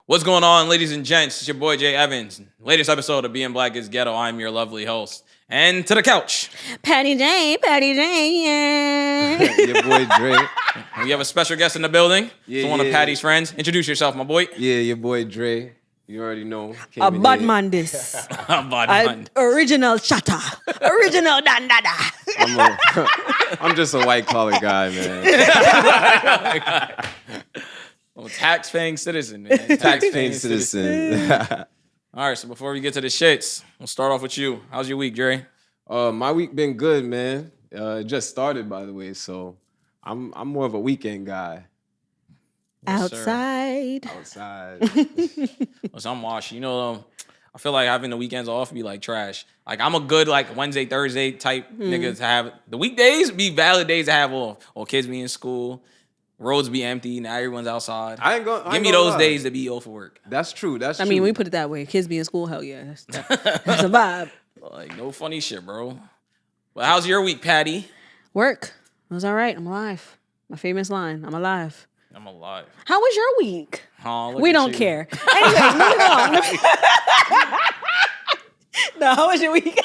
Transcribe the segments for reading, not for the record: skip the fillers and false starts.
What's going on, ladies and gents? It's your boy Jay Evans. Latest episode of Being Black is Ghetto. I'm your lovely host. And to the couch, Patty J, yeah. Your boy Dre. we have a special guest in the building. Yeah, it's one of yeah. Patty's friends. Introduce yourself, my boy. Yeah, your boy Dre. You already know. A bad man this. Original chatter. Original dandada. I'm just a white collar guy, man. Tax-paying citizen, man. Tax-paying citizen. All right, so before we get to the shits, we'll start off with you. How's your week, Dre? My week been good, man. It just started, by the way, so I'm more of a weekend guy. Yes, Outside. Listen, I'm washed. You know, I feel like having the weekends off be like trash. Like, I'm a good, like, Wednesday, Thursday type nigga to have. The weekdays be valid days to have off. Or kids be in school, roads be empty, now everyone's outside. Give me those days to be off for work. That's true. I mean, we put it that way. Kids be in school, hell yeah. That's a vibe. Like, no funny shit, bro. But how's your week, Patty? Work. It was all right. I'm alive. My famous line, I'm alive. I'm alive. How was your week? Oh, We don't care. Anyway, moving on. No, how was your week?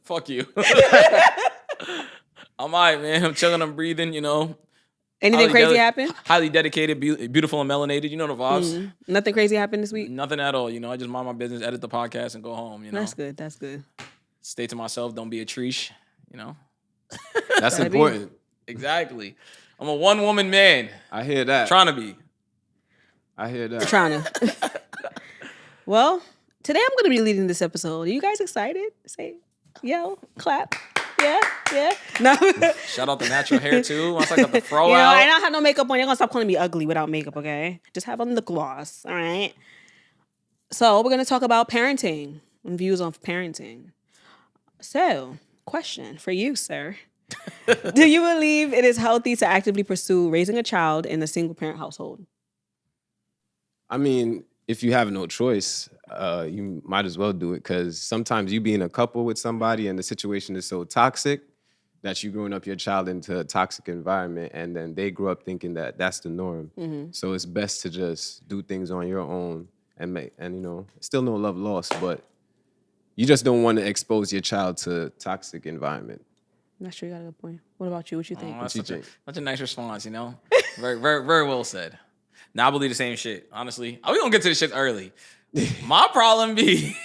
Fuck you. I'm all right, man. I'm chilling. I'm breathing, you know. Anything crazy happen? Highly dedicated, beautiful and melanated. You know the vibes. Nothing crazy happened this week? Nothing at all. You know, I just mind my business, edit the podcast, and go home, you know. That's good. That's good. Stay to myself. Don't be a treesh, you know. That's important. Exactly. I'm a one-woman man. I hear that. Trying to be. I hear that. Trying to. Well, today I'm going to be leading this episode. Are you guys excited? Say, yell, clap. Yeah. No. Shout out the natural hair, too. Once I got the fro you know, out. I don't have no makeup on. You're going to stop calling me ugly without makeup, okay? Just have on the gloss, all right? So we're going to talk about parenting and views on parenting. So, question for you, sir. Do you believe it is healthy to actively pursue raising a child in a single-parent household? I mean, if you have no choice, you might as well do it, because sometimes you be in a couple with somebody and the situation is so toxic that you're growing up your child into a toxic environment, and then they grow up thinking that that's the norm. Mm-hmm. So it's best to just do things on your own and you know, still no love lost, but you just don't want to expose your child to toxic environment. That's true. You got a good point. What about you? What you think? That's a nice response, you know? Very, very, very well said. Now I believe the same shit, honestly. We gonna get to the shit early. My problem be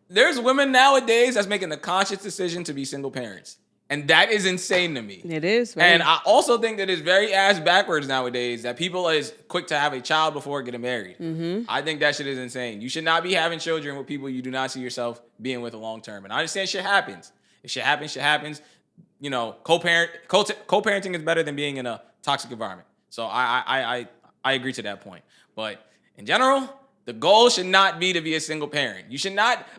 there's women nowadays that's making the conscious decision to be single parents. And that is insane to me. It is. Right? And I also think that it's very ass backwards nowadays that people is quick to have a child before getting married. Mm-hmm. I think that shit is insane. You should not be having children with people you do not see yourself being with long term. And I understand shit happens. If shit happens. You know, co-parenting is better than being in a toxic environment. So I agree to that point. But in general, the goal should not be to be a single parent.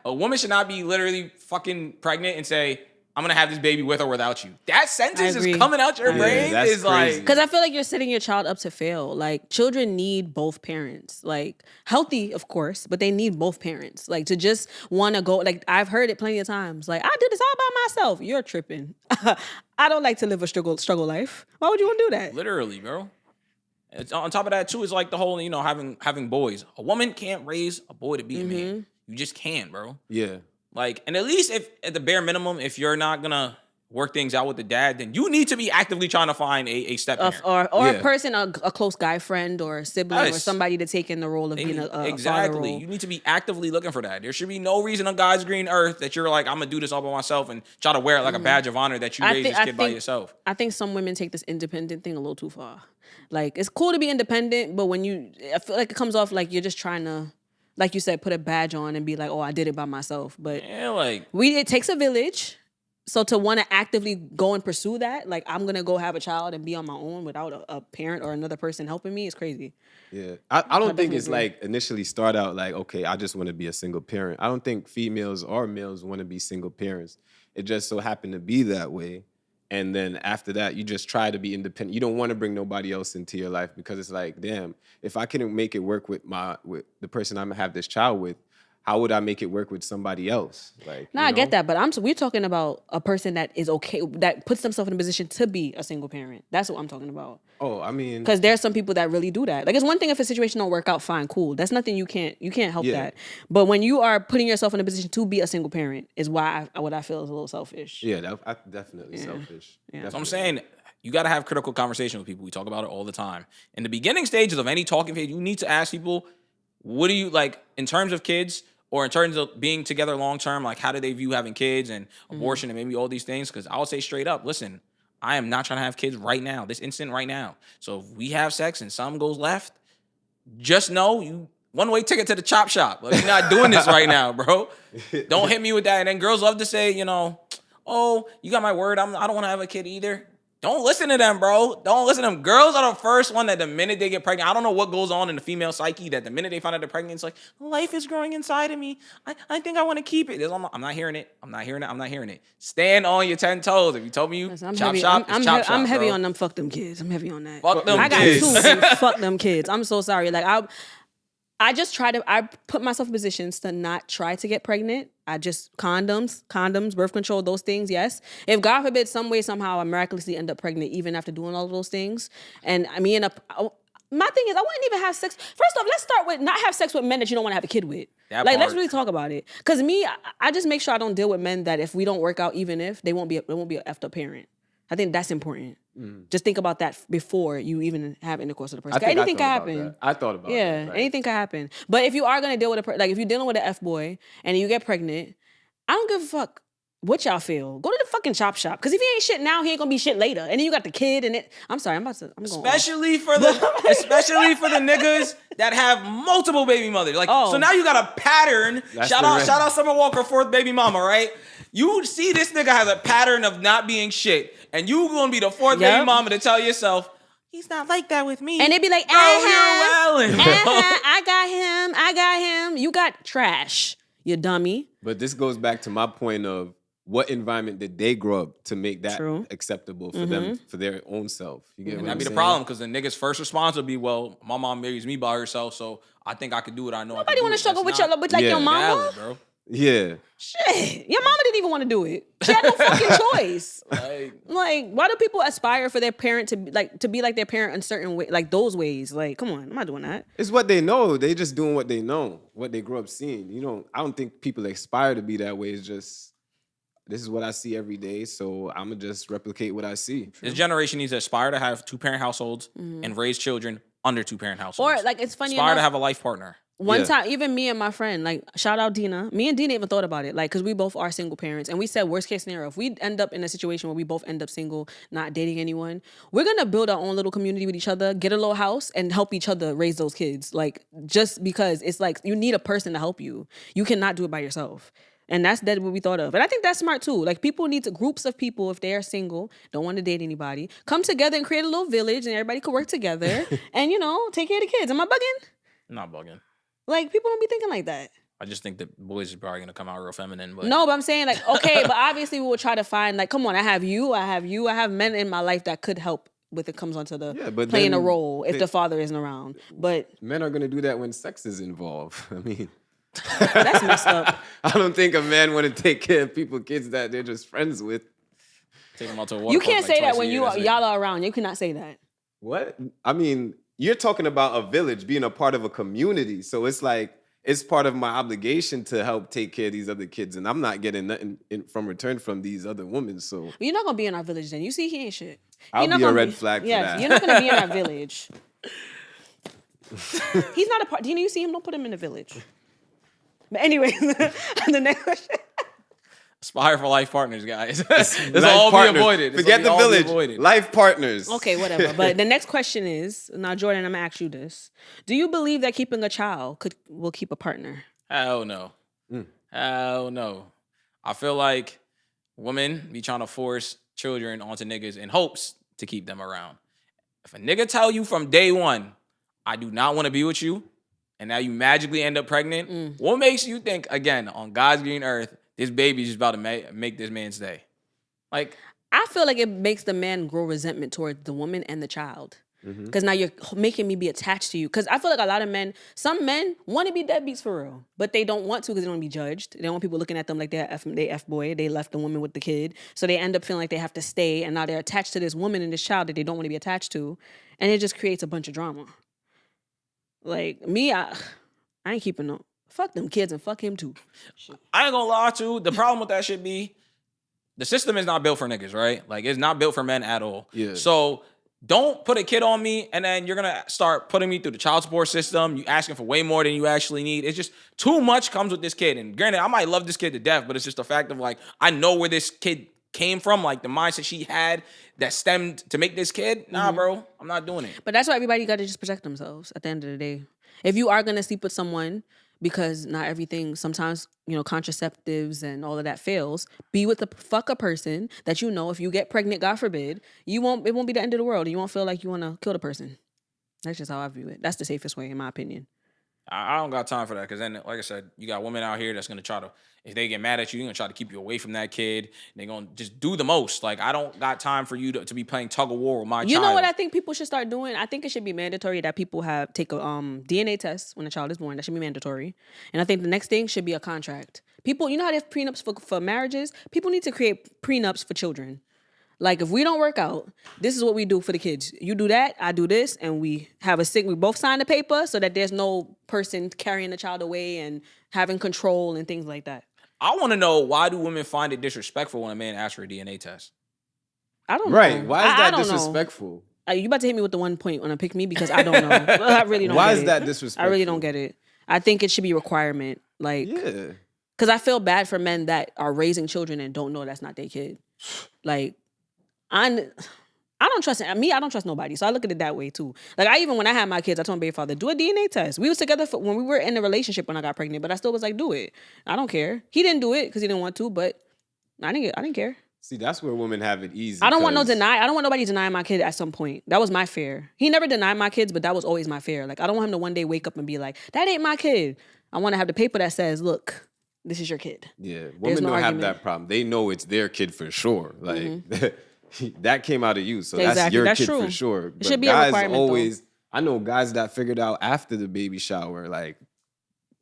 A woman should not be literally fucking pregnant and say, I'm going to have this baby with or without you. That sentence is coming out your brain is like... Because I feel like you're setting your child up to fail. Like, children need both parents. Like, healthy, of course, but they need both parents. Like, to just want to go... Like, I've heard it plenty of times. Like, I did this all by myself. You're tripping. I don't like to live a struggle life. Why would you want to do that? Literally, bro. It's, on top of that, too, it's like the whole, you know, having boys. A woman can't raise a boy to be a man. You just can't, bro. Yeah. Like, and at least if at the bare minimum, if you're not gonna work things out with the dad, then you need to be actively trying to find a step parent. Or a person, a close guy friend or a sibling or somebody to take in the role of being a exactly. father role. You need to be actively looking for that. There should be no reason on God's green earth that you're like, I'm gonna do this all by myself and try to wear it like a badge of honor that you raised this kid by yourself. I think some women take this independent thing a little too far. Like, it's cool to be independent, but I feel like it comes off like you're just trying to, like you said, put a badge on and be like, oh, I did it by myself. But it takes a village. So to want to actively go and pursue that, like, I'm going to go have a child and be on my own without a parent or another person helping me is crazy. Yeah. I don't think it's like initially start out like, okay, I just want to be a single parent. I don't think females or males want to be single parents. It just so happened to be that way. And then after that, you just try to be independent. You don't want to bring nobody else into your life because it's like, damn, if I couldn't make it work with the person I'm gonna have this child with, how would I make it work with somebody else? Like, I get that, but we're talking about a person that is okay, that puts themselves in a position to be a single parent. That's what I'm talking about. Oh, I mean, because there's some people that really do that. Like, it's one thing if a situation don't work out, fine, cool. That's nothing you can't help that. But when you are putting yourself in a position to be a single parent, is what I feel is a little selfish. Yeah, definitely selfish. Yeah. Definitely. So I'm saying you got to have critical conversation with people. We talk about it all the time. In the beginning stages of any talking phase, you need to ask people, what do you like in terms of kids or in terms of being together long term? Like, how do they view having kids and abortion and maybe all these things? Because I'll say straight up, listen, I am not trying to have kids right now, this instant right now. So if we have sex and something goes left, just know you one-way ticket to the chop shop. Like, you're not doing this right now, bro. Don't hit me with that. And then girls love to say, oh, you got my word. I don't want to have a kid either. Don't listen to them, bro. Don't listen to them. Girls are the first one that the minute they get pregnant, I don't know what goes on in the female psyche, that the minute they find out they're pregnant, it's like, life is growing inside of me. I think I want to keep it. I'm not hearing it. I'm not hearing it. Stand on your 10 toes. If you told me Listen, chop shop, I'm heavy bro. on them. Fuck them kids. I'm heavy on that. Fuck them I got kids. 2 and fuck them kids. I'm so sorry. Like, I just I put myself in positions to not try to get pregnant. I just condoms, birth control, those things, yes. If God forbid, some way, somehow I miraculously end up pregnant even after doing all of those things, and my thing is, I wouldn't even have sex. First off, let's start with not have sex with men that you don't want to have a kid with. Let's really talk about it. Because I just make sure I don't deal with men that if we don't work out, even if they won't be an effed up parent. I think that's important. Just think about that before you even have intercourse with a person. Anything can happen. I thought about that. Yeah, anything can happen. But if you are gonna deal with like if you're dealing with an F boy and you get pregnant, I don't give a fuck what y'all feel. Go to the fucking chop shop. Because if he ain't shit now, he ain't gonna be shit later. And then you got the kid and it. I'm sorry, I'm going. Especially for the niggas that have multiple baby mothers. Like, so now you got a pattern. Shout out Summer Walker, 4th baby mama, right? You see this nigga has a pattern of not being shit, and you gonna be the 4th baby mama to tell yourself, he's not like that with me. And they be like, you're wildin', I got him. You got trash, you dummy. But this goes back to my point of what environment did they grow up to make that acceptable for them, for their own self? You get what I'm saying? That'd be the problem, because the nigga's first response would be, well, my mom marries me by herself, so I think I could do what I know. Nobody want to struggle with your mama. Valid, bro. Yeah. Shit. Your mama didn't even want to do it. She had no fucking choice. Like, why do people aspire for their parent to be like their parent in certain way, like those ways? Like, come on, I'm not doing that. It's what they know. They just doing what they know, what they grew up seeing. I don't think people aspire to be that way. It's just, this is what I see every day, so I'm going to just replicate what I see. This generation needs to aspire to have 2-parent households and raise children under 2-parent households. Or, like, it's funny aspire enough, to have a life partner. One time, even me and my friend, like, shout out Dina. Me and Dina even thought about it, like, because we both are single parents. And we said, worst case scenario, if we end up in a situation where we both end up single, not dating anyone, we're going to build our own little community with each other, get a little house, and help each other raise those kids. Like, just because it's like, you need a person to help you. You cannot do it by yourself. And that's what we thought of. And I think that's smart too. Like, people need groups of people, if they are single, don't want to date anybody, come together and create a little village and everybody could work together and, take care of the kids. Am I bugging? I'm not bugging. Like, people don't be thinking like that. I just think that boys are probably going to come out real feminine. But No, but I'm saying, like, okay, but obviously we will try to find, like, come on, I have men in my life that could help with it comes onto the playing a role if the father isn't around. But men are going to do that when sex is involved. I mean, that's messed up. I don't think a man want to take care of kids that they're just friends with. Take them out to a water You can't park, say like, that when y'all are around. You cannot say that. What? I mean, you're talking about a village, being a part of a community. So it's like, it's part of my obligation to help take care of these other kids. And I'm not getting nothing from return from these other women. So you're not going to be in our village then. You see, he ain't shit. I'll be a red flag for that. You're not going to be in our village. He's not a part. Do you see him? Don't put him in the village. But anyway, the next question. Aspire for life partners, guys. This all be avoided. Forget the village. Life partners. Okay, whatever. But the next question is, now Jordan, I'm gonna ask you this: do you believe that keeping a child will keep a partner? Hell no. Hell no. I feel like women be trying to force children onto niggas in hopes to keep them around. If a nigga tell you from day one, I do not want to be with you, and now you magically end up pregnant, what makes you think, again, on God's green earth, this baby's just about to make this man stay? Like, I feel like it makes the man grow resentment towards the woman and the child. Because now you're making me be attached to you. Because I feel like a lot of some men want to be deadbeats for real, but they don't want to because they don't want to be judged. They don't want people looking at them like they're F-boy. They left the woman with the kid. So they end up feeling like they have to stay, and now they're attached to this woman and this child that they don't want to be attached to. And it just creates a bunch of drama. Like, me, I ain't keeping no. Fuck them kids and fuck him too. I ain't gonna lie to the problem with that should be the system is not built for niggas, right? Like, it's not built for men at all. Yeah. So don't put a kid on me and then you're gonna start putting me through the child support system. You asking for way more than you actually need. It's just too much comes with this kid. And granted, I might love this kid to death, but it's just the fact of like, I know where this kid came from, like the mindset she had that stemmed to make this kid. Nah, bro, I'm not doing it. But that's why everybody got to just protect themselves at the end of the day. If you are gonna sleep with someone, because not everything, sometimes, contraceptives and all of that fails, be with a person that you know if you get pregnant, God forbid, it won't be the end of the world. You won't feel like you want to kill the person. That's just how I view it. That's the safest way, in my opinion. I don't got time for that because then, like I said, you got women out here that's gonna try to, if they get mad at you, they're gonna try to keep you away from that kid. They're gonna just do the most. Like, I don't got time for you to be playing tug of war with my child. You know what I think people should start doing? I think it should be mandatory that people take a DNA test when a child is born. That should be mandatory. And I think the next thing should be a contract. People, you know how they have prenups for marriages? People need to create prenups for children. Like, if we don't work out, this is what we do for the kids. You do that, I do this, and we both sign the paper so that there's no person carrying the child away and having control and things like that. I want to know, why do women find it disrespectful when a man asks for a DNA test? I don't know. Right. Why is that I disrespectful? You about to hit me with the 1 point on a pick me because I don't know. I really don't Why get is it. that disrespectful? I really don't get it. I think it should be a requirement. Like, Yeah. because I feel bad for men that are raising children and don't know that's not their kid. Like, I don't trust me. I don't trust nobody. So I look at it that way too. Like, when I had my kids, I told my baby father, do a DNA test. We was together when we were in a relationship when I got pregnant, but I still was like, do it. I don't care. He didn't do it because he didn't want to, but I didn't care. See, that's where women have it easy. I don't want nobody denying my kid at some point. That was my fear. He never denied my kids, but that was always my fear. Like, I don't want him to one day wake up and be like, that ain't my kid. I want to have the paper that says, look, this is your kid. Yeah, women don't have that problem. They know it's their kid for sure. Like, that came out of you, so that's your kid for sure. It should be a requirement, though. I know guys that figured out after the baby shower, like.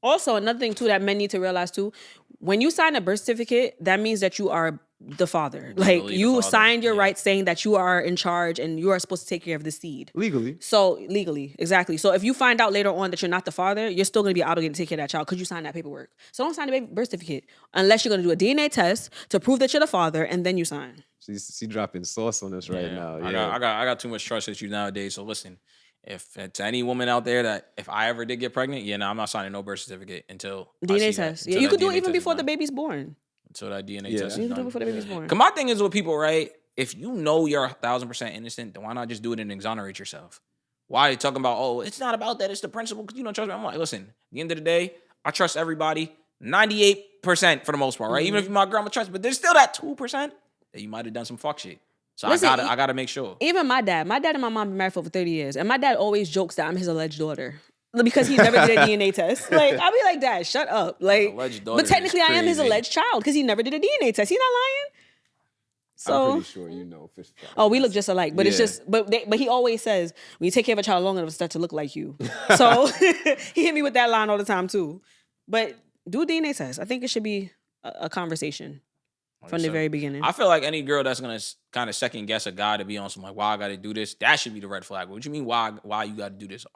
Also, another thing too that men need to realize too, when you sign a birth certificate, that means that you are the father. Like, you signed your rights saying that you are in charge and you are supposed to take care of the seed. Legally. So, legally, exactly. So, if you find out later on that you're not the father, you're still going to be obligated to take care of that child because you signed that paperwork. So, don't sign the birth certificate unless you're going to do a DNA test to prove that you're the father, and then you sign. She dropping sauce on us right now. Yeah. I got too much trust issues nowadays. So listen, if it's any woman out there that if I ever did get pregnant, I'm not signing no birth certificate until DNA test. Yeah, you could do it even before the baby's born. Until that DNA test. You can do it before the baby's born. Cause my thing is with people, right? If you know you're 1,000% innocent, then why not just do it and exonerate yourself? Why are you talking about, oh, it's not about that, it's the principle because you don't trust me? I'm like, listen, at the end of the day, I trust everybody 98% for the most part, right? Even if you're my girl, I'm gonna trust, but there's still that 2% that you might have done some fuck shit. So listen, I gotta make sure. Even my dad and my mom been married for over 30 years, and my dad always jokes that I'm his alleged daughter because he never did a DNA test. Like, I'll be like, Dad, shut up. Like, but technically I am his alleged child because he never did a DNA test. He's not lying. So I'm pretty sure you know. Oh, we look just alike, but it's just, but he always says when you take care of a child long enough, it start to look like you. So he hit me with that line all the time too. But do a DNA test. I think it should be a conversation. From the very beginning. I feel like any girl that's gonna kind of second guess a guy to be on some like, why I gotta do this, that should be the red flag. What do you mean why you gotta do this?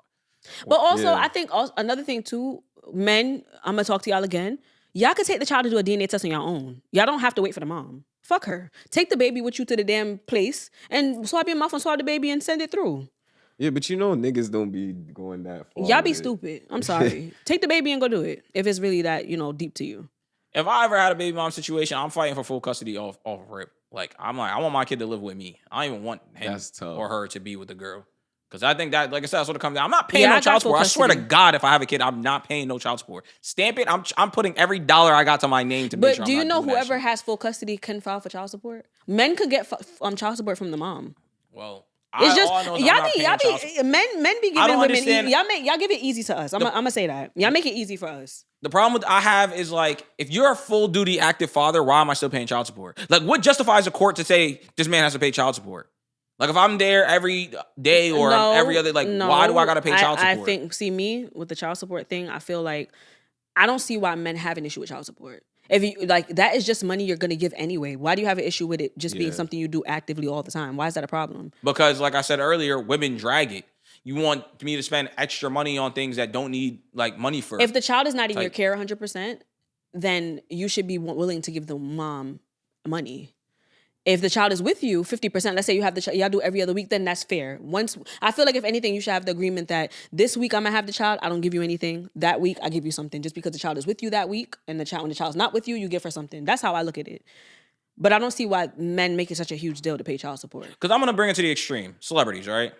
But also, I think another thing too, men, I'm gonna talk to y'all again. Y'all could take the child to do a DNA test on your own. Y'all don't have to wait for the mom. Fuck her. Take the baby with you to the damn place and swab your mouth and swab the baby and send it through. Yeah, but niggas don't be going that far. Y'all be stupid. I'm sorry. Take the baby and go do it if it's really that, deep to you. If I ever had a baby mom situation, I'm fighting for full custody off rip. Like, I want my kid to live with me. I don't even want him or her to be with the girl. Because I think that, like I said, that's what it comes down. I'm not paying no child support. I swear to God, if I have a kid, I'm not paying no child support. Stamp it. I'm putting every dollar I got to my name to make sure I'm not doing that shit. But do you know whoever has full custody can file for child support? Men could get child support from the mom. Well, it's just men be giving women. Y'all give it easy to us. I'm gonna say that. Y'all make it easy for us. The problem I have is like, if you're a full duty active father, why am I still paying child support? Like, what justifies a court to say this man has to pay child support? Like if I'm there every day or every other, like why do I gotta pay child support? I think, see me with the child support thing, I feel like I don't see why men have an issue with child support. If you like, that is just money you're gonna give anyway. Why do you have an issue with it just being something you do actively all the time? Why is that a problem? Because like I said earlier, women drag it. You want me to spend extra money on things that don't need like money for. If the child is not in your care 100%, then you should be willing to give the mom money. If the child is with you 50%, let's say you have the child, y'all do every other week, then that's fair. Once, I feel like if anything, you should have the agreement that this week I'm gonna have the child, I don't give you anything. That week I give you something, just because the child is with you that week, and when the child's not with you, you give her something. That's how I look at it. But I don't see why men make it such a huge deal to pay child support. Because I'm gonna bring it to the extreme. Celebrities, right?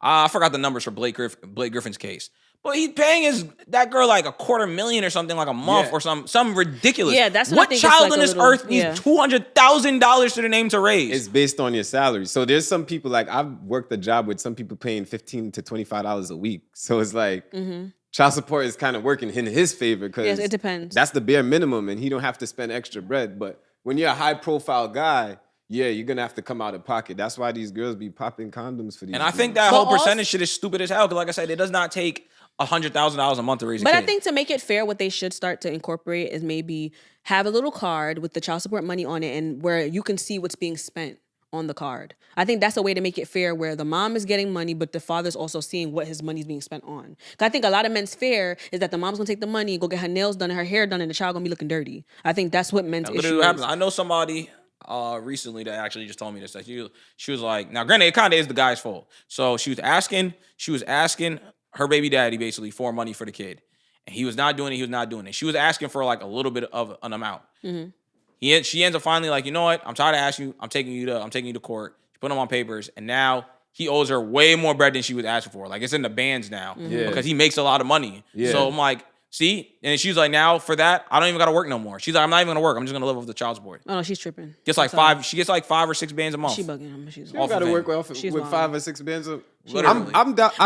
I forgot the numbers for Blake Griffin's case. But he's paying that girl like $250,000 or something, like a month or something ridiculous. Yeah, that's what child on this earth needs $200,000 to the name to raise? It's based on your salary. So there's some people, like I've worked a job with some people paying $15 to $25 a week. So it's like child support is kind of working in his favor because it depends. That's the bare minimum, and he don't have to spend extra bread. But when you're a high profile guy, yeah, you're gonna have to come out of pocket. That's why these girls be popping condoms for these. And I think that whole percentage shit is stupid as hell. Because like I said, it does not take $100,000 a month to raise a kid. But I think to make it fair, what they should start to incorporate is maybe have a little card with the child support money on it, and where you can see what's being spent on the card. I think that's a way to make it fair, where the mom is getting money, but the father's also seeing what his money's being spent on. I think a lot of men's fear is that the mom's gonna take the money, go get her nails done and her hair done, and the child gonna be looking dirty. I think that's what men's issue is. I know somebody recently that actually just told me this. That she was like, now granted, it kind of is the guy's fault. So she was asking her baby daddy basically for money for the kid, and he was not doing it. She was asking for like a little bit of an amount. She ends up finally like, you know what? I'm tired of asking you. I'm taking you to court. She put him on papers, and now he owes her way more bread than she was asking for. Like it's in the bands now because he makes a lot of money. So I'm like, see? And she's like, now for that, I don't even got to work no more. She's like, I'm not even going to work. I'm just going to live off the child support. Oh, no, she's tripping. She gets like 5 or 6 bands a month. She bugging him. She's you got to work with 5 or 6 bands a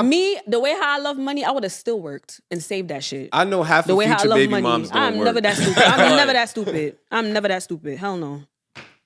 me, the way how I love money, I would have still worked and saved that shit. I know half the way future baby money, moms don't I'm work. never that stupid. I'm never that stupid. I'm never that stupid. Hell no.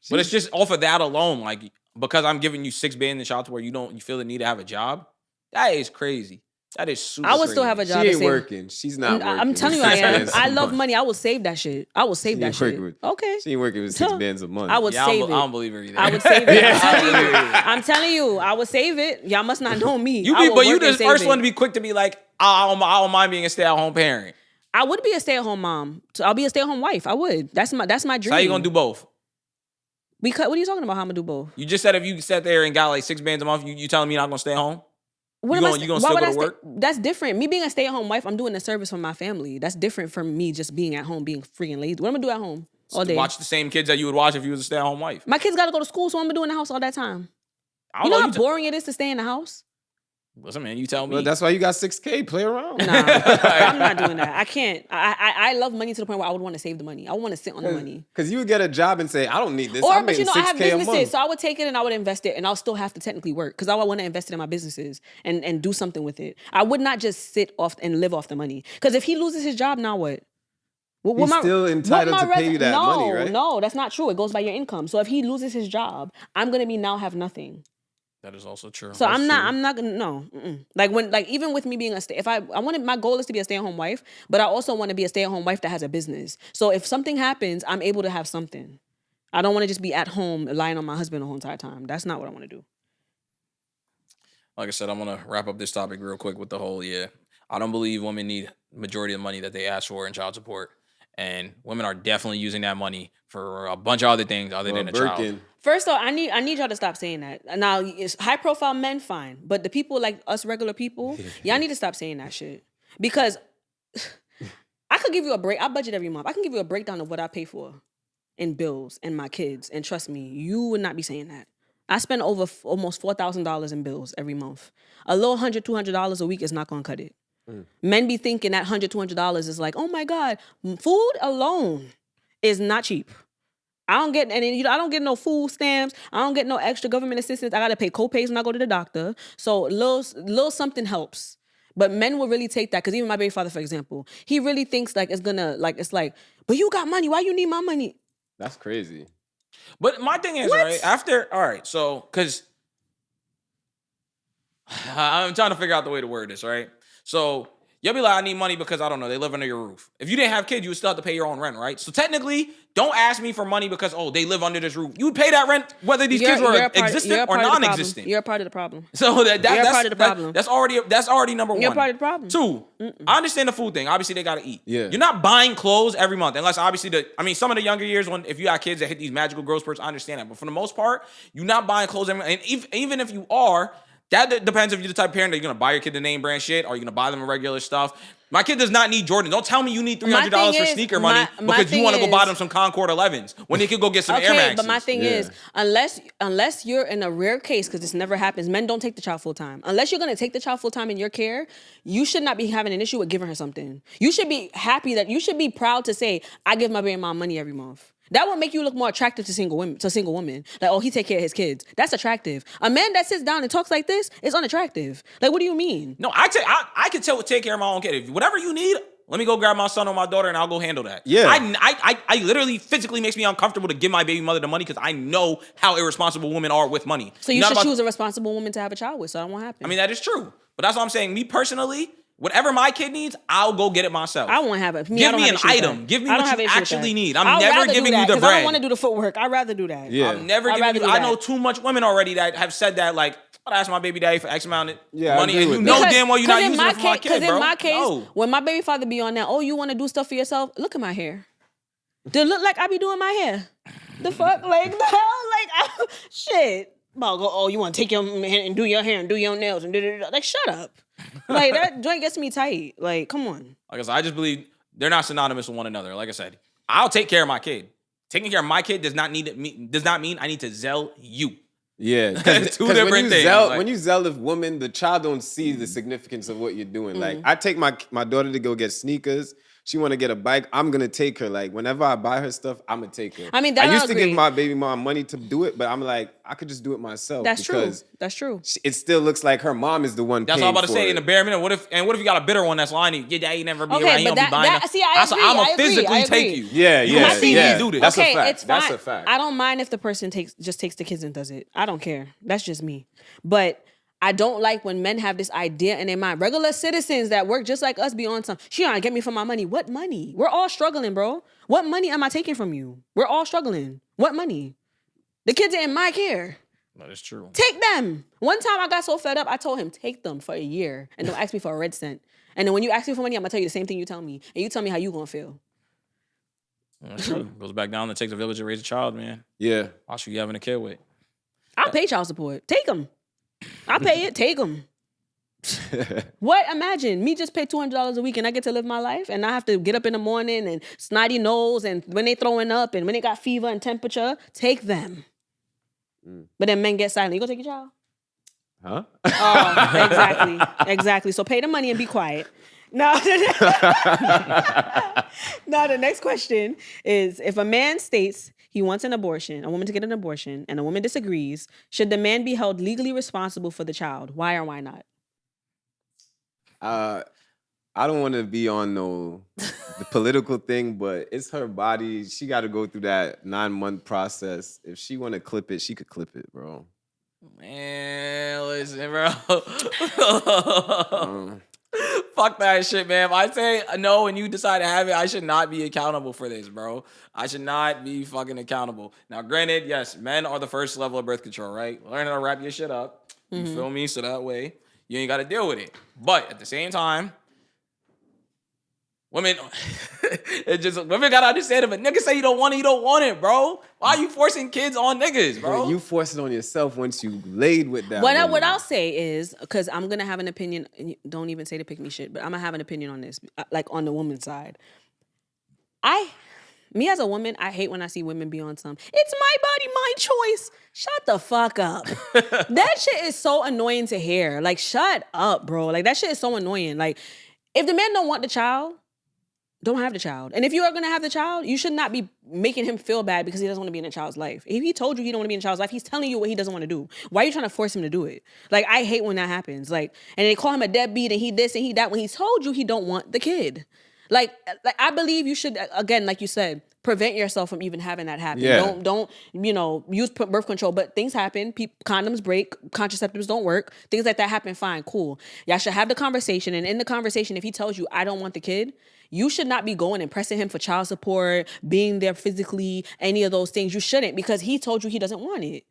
But it's just off of that alone. Like, because I'm giving you 6 bands in child support, you feel the need to have a job? That is crazy. That is super I would crazy. still have a job. She ain't working. She's not working. I'm telling you, I am. I love money. I will save that shit. I will save that shit. Okay. She ain't working with 6 bands a month. I would save it. I don't believe her either. I would save it. I'm telling you, I would save it. Y'all must not know me. You the first one to be quick to be like, I don't mind being a stay-at-home parent. I would be a stay-at-home mom. So I'll be a stay-at-home wife. I would. That's my dream. So how you gonna do both? What are you talking about? How I'm gonna do both? You just said if you sat there and got like 6 bands a month, you telling me you're not gonna stay home? You gonna still go to work? That's different. Me being a stay-at-home wife, I'm doing a service for my family. That's different from me just being at home, being freaking lazy. What am I gonna do at home all day? Watch the same kids that you would watch if you was a stay-at-home wife. My kids gotta go to school, so what am I doing in the house all that time? You know how boring it is to stay in the house? Listen, man, you tell me. Well, that's why you got 6K. Play around. Nah, I'm not doing that. I can't. I love money to the point where I would want to save the money. I would want to sit on the money. Because you would get a job and say, I don't need this. Or, I'm but making 6K I have businesses, a month. so I would take it and I would invest it, and I'll still have to technically work because I want to invest it in my businesses and do something with it. I would not just sit off and live off the money. Because if he loses his job, now what? He's still entitled to pay you that money, right? No, that's not true. It goes by your income. So if he loses his job, I'm gonna now have nothing. That is also true. So I'm not gonna, no. Mm-mm. Even with me being my goal is to be a stay-at-home wife, but I also want to be a stay-at-home wife that has a business. So if something happens, I'm able to have something. I don't want to just be at home relying on my husband the whole entire time. That's not what I want to do. Like I said, I'm gonna wrap up this topic real quick with the whole, I don't believe women need majority of the money that they ask for in child support. And women are definitely using that money for a bunch of other things other than a child. First of all, I need y'all to stop saying that. Now, it's high profile men, fine. But the people like us regular people, y'all need to stop saying that shit. Because I could give you a break. I budget every month. I can give you a breakdown of what I pay for in bills and my kids. And trust me, you would not be saying that. I spend over almost $4,000 in bills every month. A little $100, $200 a week is not going to cut it. Men be thinking that $100, $200 is like, oh my God, food alone is not cheap. I don't get I don't get no food stamps. I don't get no extra government assistance. I gotta pay co-pays when I go to the doctor. So little something helps. But men will really take that, because even my baby father, for example, he really thinks like but you got money. Why you need my money? That's crazy. But my thing is, because I'm trying to figure out the way to word this, right? So you'll be like, I need money because I don't know, they live under your roof. If you didn't have kids, you would still have to pay your own rent, right? So technically, don't ask me for money because they live under this roof. You would pay that rent whether these kids were existent or non-existent. You're a part of the problem. So that's part of the problem. That's already number one. You're part of the problem. Two, I understand the food thing. Obviously, they gotta eat. Yeah. You're not buying clothes every month unless obviously some of the younger years if you got kids that hit these magical growth spurts, I understand that. But for the most part, you're not buying clothes every month. And even if you are. That depends if you're the type of parent that you're gonna buy your kid the name brand shit or you're gonna buy them regular stuff. My kid does not need Jordan. Don't tell me you need $300 for sneaker money because you want to go buy them some Concord 11s when they could go get some Air Maxes. But my thing is, unless you're in a rare case, because this never happens, men don't take the child full time. Unless you're gonna take the child full time in your care, you should not be having an issue with giving her something. You should be you should be proud to say, I give my baby mom money every month. That would make you look more attractive to single women. Like, he take care of his kids. That's attractive. A man that sits down and talks like this is unattractive. Like, what do you mean? No, I can take care of my own kid. Whatever you need, let me go grab my son or my daughter and I'll go handle that. Yeah. I literally physically makes me uncomfortable to give my baby mother the money because I know how irresponsible women are with money. So you should choose a responsible woman to have a child with, so that won't happen. I mean, that is true. But that's what I'm saying. Me personally, whatever my kid needs, I'll go get it myself. I won't have it. Give me an item. Give me what you actually need. I'm never giving you the bread. I don't want to do the footwork. I'd rather do that. Yeah. I'm never giving you. I know too much women already that have said that, like, I'd ask my baby daddy for X amount of money, and you know damn well you're not using it for my kid, bro. Because in my case, when my baby father be on that, you want to do stuff for yourself? Look at my hair. Does it look like I be doing my hair? The fuck? Like, the hell? Like, shit. You want to take your hand and do your hair and do your nails and da-da-da. Like, shut up. Like, that joint gets me tight. Like, come on. Like I said, I just believe they're not synonymous with one another. Like I said, I'll take care of my kid. Taking care of my kid does not mean I need to zell you. Yeah, two different things. When you zell a woman, the child don't see the significance of what you're doing. Like, I take my daughter to go get sneakers. She want to get a bike. I'm gonna take her. Like, whenever I buy her stuff, I'm gonna take her. I mean, I used to give my baby mom money to do it, but I'm like, I could just do it myself. That's true. That's true. It still looks like her mom is the one. That's all I'm about to say. In the bare minimum, what if you got a bitter one that's lying? Your daddy never be around. He don't be buying. I'ma physically take you. Yeah. Do this. That's a fact. It's fine. That's a fact. I don't mind if the person just takes the kids and does it. I don't care. That's just me. But I don't like when men have this idea in their mind. Regular citizens that work just like us be on some, she trying to get me for my money. What money? We're all struggling, bro. What money am I taking from you? We're all struggling. What money? The kids are in my care. That is true. Take them. One time I got so fed up, I told him, take them for a year and don't ask me for a red cent. And then when you ask me for money, I'm going to tell you the same thing you tell me. And you tell me how you going to feel. That's true. Goes back down. It takes a village to raise a child, man. Yeah. I'll show you having a kid with. I'll pay child support. Take them. I'll pay it. Take them. What? Imagine me just pay $200 a week and I get to live my life and I have to get up in the morning and snotty nose and when they throwing up and when they got fever and temperature, take them. But then men get silent. You gonna take your child? Huh? Oh, exactly. So pay the money and be quiet. Now, the next question is, if a man states he wants a woman to get an abortion, and a woman disagrees, should the man be held legally responsible for the child? Why or why not? I don't want to be on the political thing, but it's her body. She got to go through that 9-month process. If she want to clip it, she could clip it, bro. Man, listen, bro. Fuck that shit, man. If I say no and you decide to have it, I should not be accountable for this, bro. I should not be fucking accountable. Now, granted, yes, men are the first level of birth control, right? Learn how to wrap your shit up. You feel me? So that way, you ain't got to deal with it. But at the same time, women gotta understand if a nigga say you don't want it, bro. Why are you forcing kids on niggas, bro? You force it on yourself once you laid with that. What I'll say is, because I'm gonna have an opinion. Don't even say to pick me shit, but I'm gonna have an opinion on this, like on the woman's side. Me as a woman, I hate when I see women be on some, it's my body, my choice. Shut the fuck up. That shit is so annoying to hear. Like, shut up, bro. Like, that shit is so annoying. Like, if the man don't want the child, don't have the child. And if you are going to have the child, you should not be making him feel bad because he doesn't want to be in a child's life. If he told you he don't want to be in a child's life, he's telling you what he doesn't want to do. Why are you trying to force him to do it? Like, I hate when that happens. Like, and they call him a deadbeat and he this and he that when he told you he don't want the kid. Like I believe you should, again, like you said, prevent yourself from even having that happen. Yeah. Don't use birth control. But things happen. Condoms break. Contraceptives don't work. Things like that happen. Fine, cool. Y'all should have the conversation. And in the conversation, if he tells you, I don't want the kid, you should not be going and pressing him for child support, being there physically, any of those things. You shouldn't, because he told you he doesn't want it.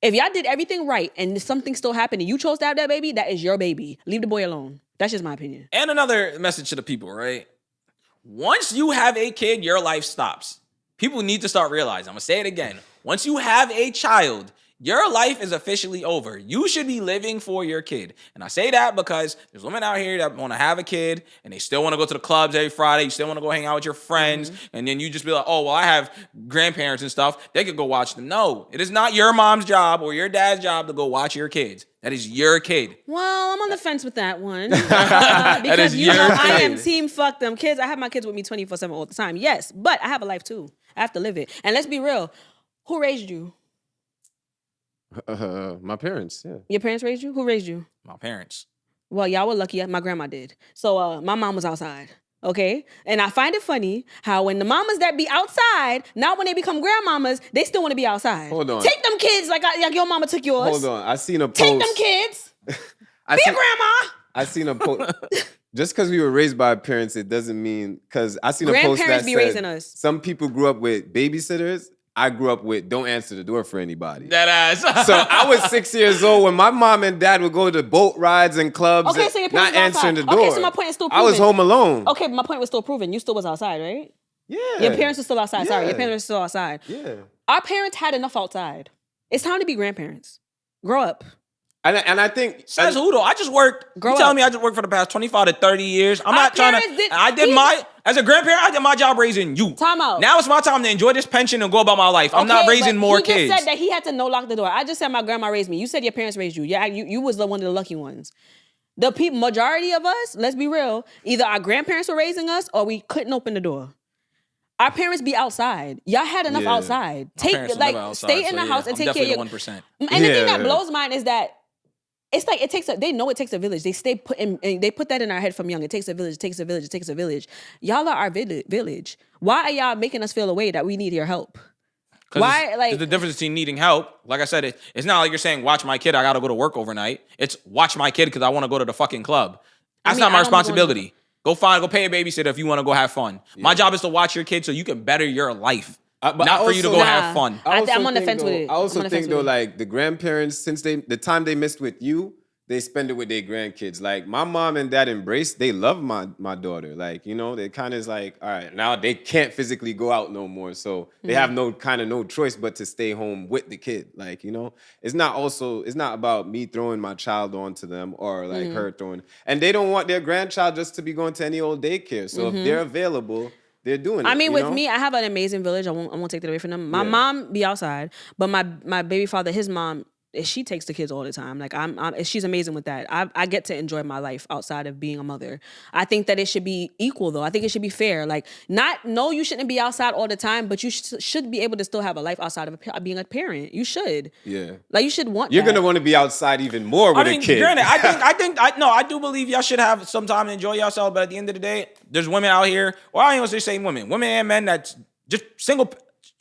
If y'all did everything right and something still happened and you chose to have that baby, that is your baby. Leave the boy alone. That's just my opinion. And another message to the people, right? Once you have a kid, your life stops. People need to start realizing. I'm going to say it again. Once you have a child, your life is officially over. You should be living for your kid. And I say that because there's women out here that want to have a kid and they still want to go to the clubs every Friday. You still want to go hang out with your friends. And then you just be like, oh, well, I have grandparents and stuff. They could go watch them. No, it is not your mom's job or your dad's job to go watch your kids. That is your kid. Well, I'm on the fence with that one. Because I am team fuck them kids. I have my kids with me 24/7 all the time. Yes, but I have a life too. I have to live it. And let's be real. Who raised you? My parents, yeah. Your parents raised you? Who raised you? My parents. Well, y'all were lucky. My grandma did. So my mom was outside. Okay? And I find it funny how when the mamas that be outside, now when they become grandmamas, they still want to be outside. Hold on. Take them kids like your mama took yours. Hold on. I seen a post. Take them kids. Be a grandma. I seen a post. Just because we were raised by parents, it doesn't mean, because I seen a post that be said raising us. Some people grew up with babysitters. I grew up with don't answer the door for anybody. That ass. So I was 6 years old when my mom and dad would go to boat rides and clubs. Okay, so your parents not answering the door. Okay, so my point is still proven. I was home alone. Okay, but my point was still proven. You still was outside, right? Yeah. Your parents were still outside. Yeah. Sorry, your parents were still outside. Yeah. Our parents had enough outside. It's time to be grandparents. Grow up. And I think Says who though? I just worked. You telling me I just worked for the past 25 to 30 years? I'm not trying to. As a grandparent, I did my job raising you. Time out. Now it's my time to enjoy this pension and go about my life. I'm not raising more kids. He just said that he had to no lock the door. I just said my grandma raised me. You said your parents raised you. Yeah, you was one of the lucky ones. The majority of us, let's be real, either our grandparents were raising us or we couldn't open the door. Our parents be outside. Y'all had enough outside. Stay in the house and take care of your 1%. And the thing that blows mine is that it's like they know it takes a village. They they put that in our head from young. It takes a village, it takes a village, it takes a village. Y'all are our village. Why are y'all making us feel a way that we need your help? Why, there's the difference between needing help. Like I said, it's not like you're saying, watch my kid, I gotta go to work overnight. It's watch my kid because I want to go to the fucking club. That's not my responsibility. Go pay a babysitter if you want to go have fun. Yeah. My job is to watch your kid so you can better your life. Not for you to go have fun. I'm on the fence with it. I also think though, like the grandparents, since the time they missed with you, they spend it with their grandkids. Like my mom and dad they love my daughter. Like, they kind of is like, all right, now they can't physically go out no more. So they have no choice but to stay home with the kid. Like, it's not about me throwing my child onto them or like her throwing, and they don't want their grandchild just to be going to any old daycare. So if they're available, they're doing it. I mean, with me, I have an amazing village. I won't take that away from them. My mom be outside, but my baby father, his mom, she takes the kids all the time. Like she's amazing with that. I get to enjoy my life outside of being a mother. I think that it should be equal though. I think it should be fair. Like you shouldn't be outside all the time, but you should be able to still have a life outside of being a parent. You should. Yeah. Like you should want. You're gonna want to be outside even more with a kid. Granted, I do believe y'all should have some time to enjoy yourself. But at the end of the day, there's women out here, or I ain't gonna say women and men that's just single